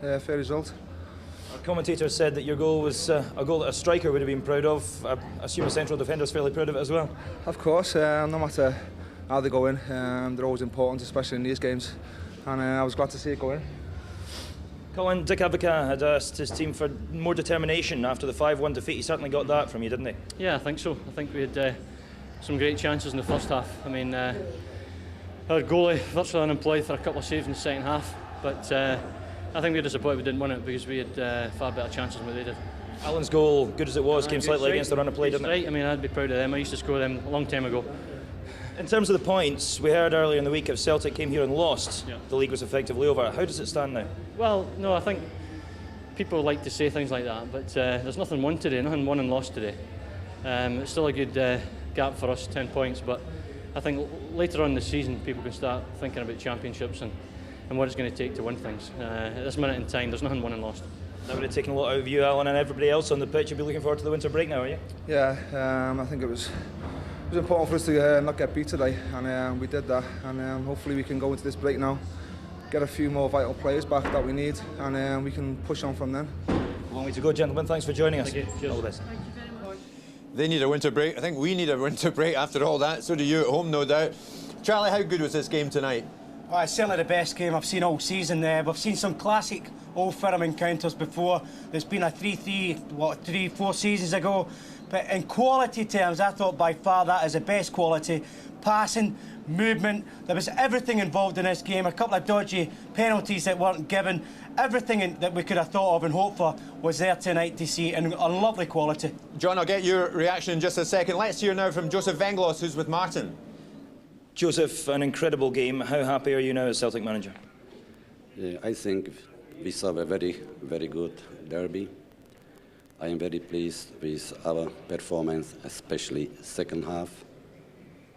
F: a fair result.
E: Our commentator said that your goal was a goal that a striker would have been proud of. I assume a central defender's fairly proud of it as well.
F: Of course, no matter how they go in, they're always important, especially in these games. And I was glad to see it go in.
E: Colin, Dick Advocaat had asked his team for more determination after the 5-1 defeat. He certainly got that from you, didn't he?
G: Yeah, I think so. I think we had some great chances in the first half. I mean, our goalie virtually unemployed for a couple of saves in the second half, but I think we were disappointed we didn't win it because we had far better chances than what they did.
E: Alan's goal, good as it was, came slightly against the run of play, didn't it?
G: Right, I mean, I'd be proud of them. I used to score them a long time ago.
E: In terms of the points, we heard earlier in the week if Celtic came here and lost, the league was effectively over. How does it stand now?
G: Well, no, I think people like to say things like that, but there's nothing won today, nothing won and lost today. It's still a good gap for us, 10 points, but I think later on in the season people can start thinking about championships and what it's going to take to win things. At this minute in time, there's nothing won and lost.
E: That would have taken a lot out of you, Alan, and everybody else on the pitch. You'll be looking forward to the winter break now, are you?
F: Yeah, I think it was important for us to not get beat today, and we did that. And hopefully we can go into this break now, get a few more vital players back that we need, and we can push on from then.
E: Long way to go, gentlemen. Thanks for joining us.
G: Thank you.
E: All the best.
D: Thank you very much. They need a winter break. I think we need a winter break after all that. So do you at home, no doubt. Charlie, how good was this game tonight?
H: Well, it's certainly the best game I've seen all season. We've seen some classic Old Firm encounters before. There's been a 3-3, 4 seasons ago. But in quality terms, I thought by far that is the best quality. Passing, movement, there was everything involved in this game. A couple of dodgy penalties that weren't given. Everything that we could have thought of and hoped for was there tonight to see, and a lovely quality.
D: John, I'll get your reaction in just a second. Let's hear now from Joseph Venglos, who's with Martin.
E: Joseph, an incredible game. How happy are you now as Celtic manager?
I: Yeah, I think we saw a very, very good derby. I am very pleased with our performance, especially second half,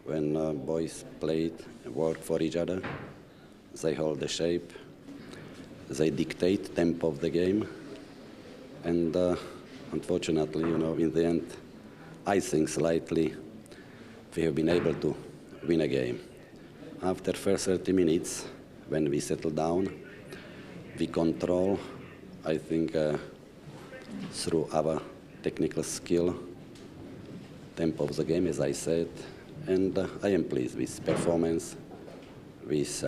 I: when boys played and worked for each other. They hold the shape, they dictate tempo of the game, and unfortunately, in the end, I think slightly we have been able to win a game. After first 30 minutes, when we settle down, we control, I think, through our technical skill, tempo of the game, as I said, and I am pleased with performance, with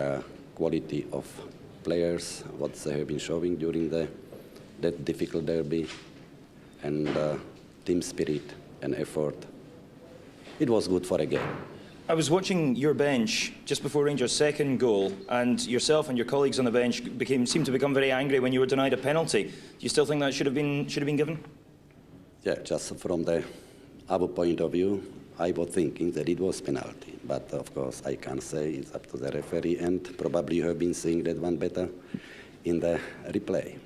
I: quality of players, what they have been showing during that difficult derby, and team spirit and effort. It was good for a game.
E: I was watching your bench just before Rangers' second goal, and yourself and your colleagues on the bench seemed to become very angry when you were denied a penalty. Do you still think that should have been given? Yeah,
I: just from our point of view, I was thinking that it was penalty, but of course I can't say. It's up to the referee, and probably you have been seeing that one better in the replay.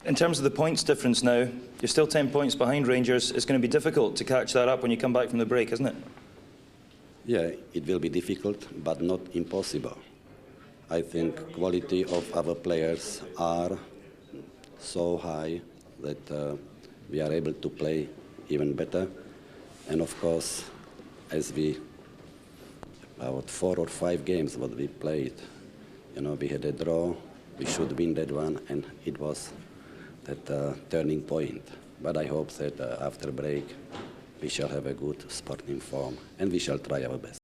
E: In terms of the points difference now, you're still 10 points behind Rangers. It's going to be difficult to catch that up when you come back from the break, isn't it?
I: Yeah, it will be difficult, but not impossible. I think quality of our players are so high that we are able to play even better. And of course, as about 4 or 5 games what we played, we had a draw, we should win that one, and it was that turning point. But I hope that after break, we shall have a good sporting form, and we shall try our best.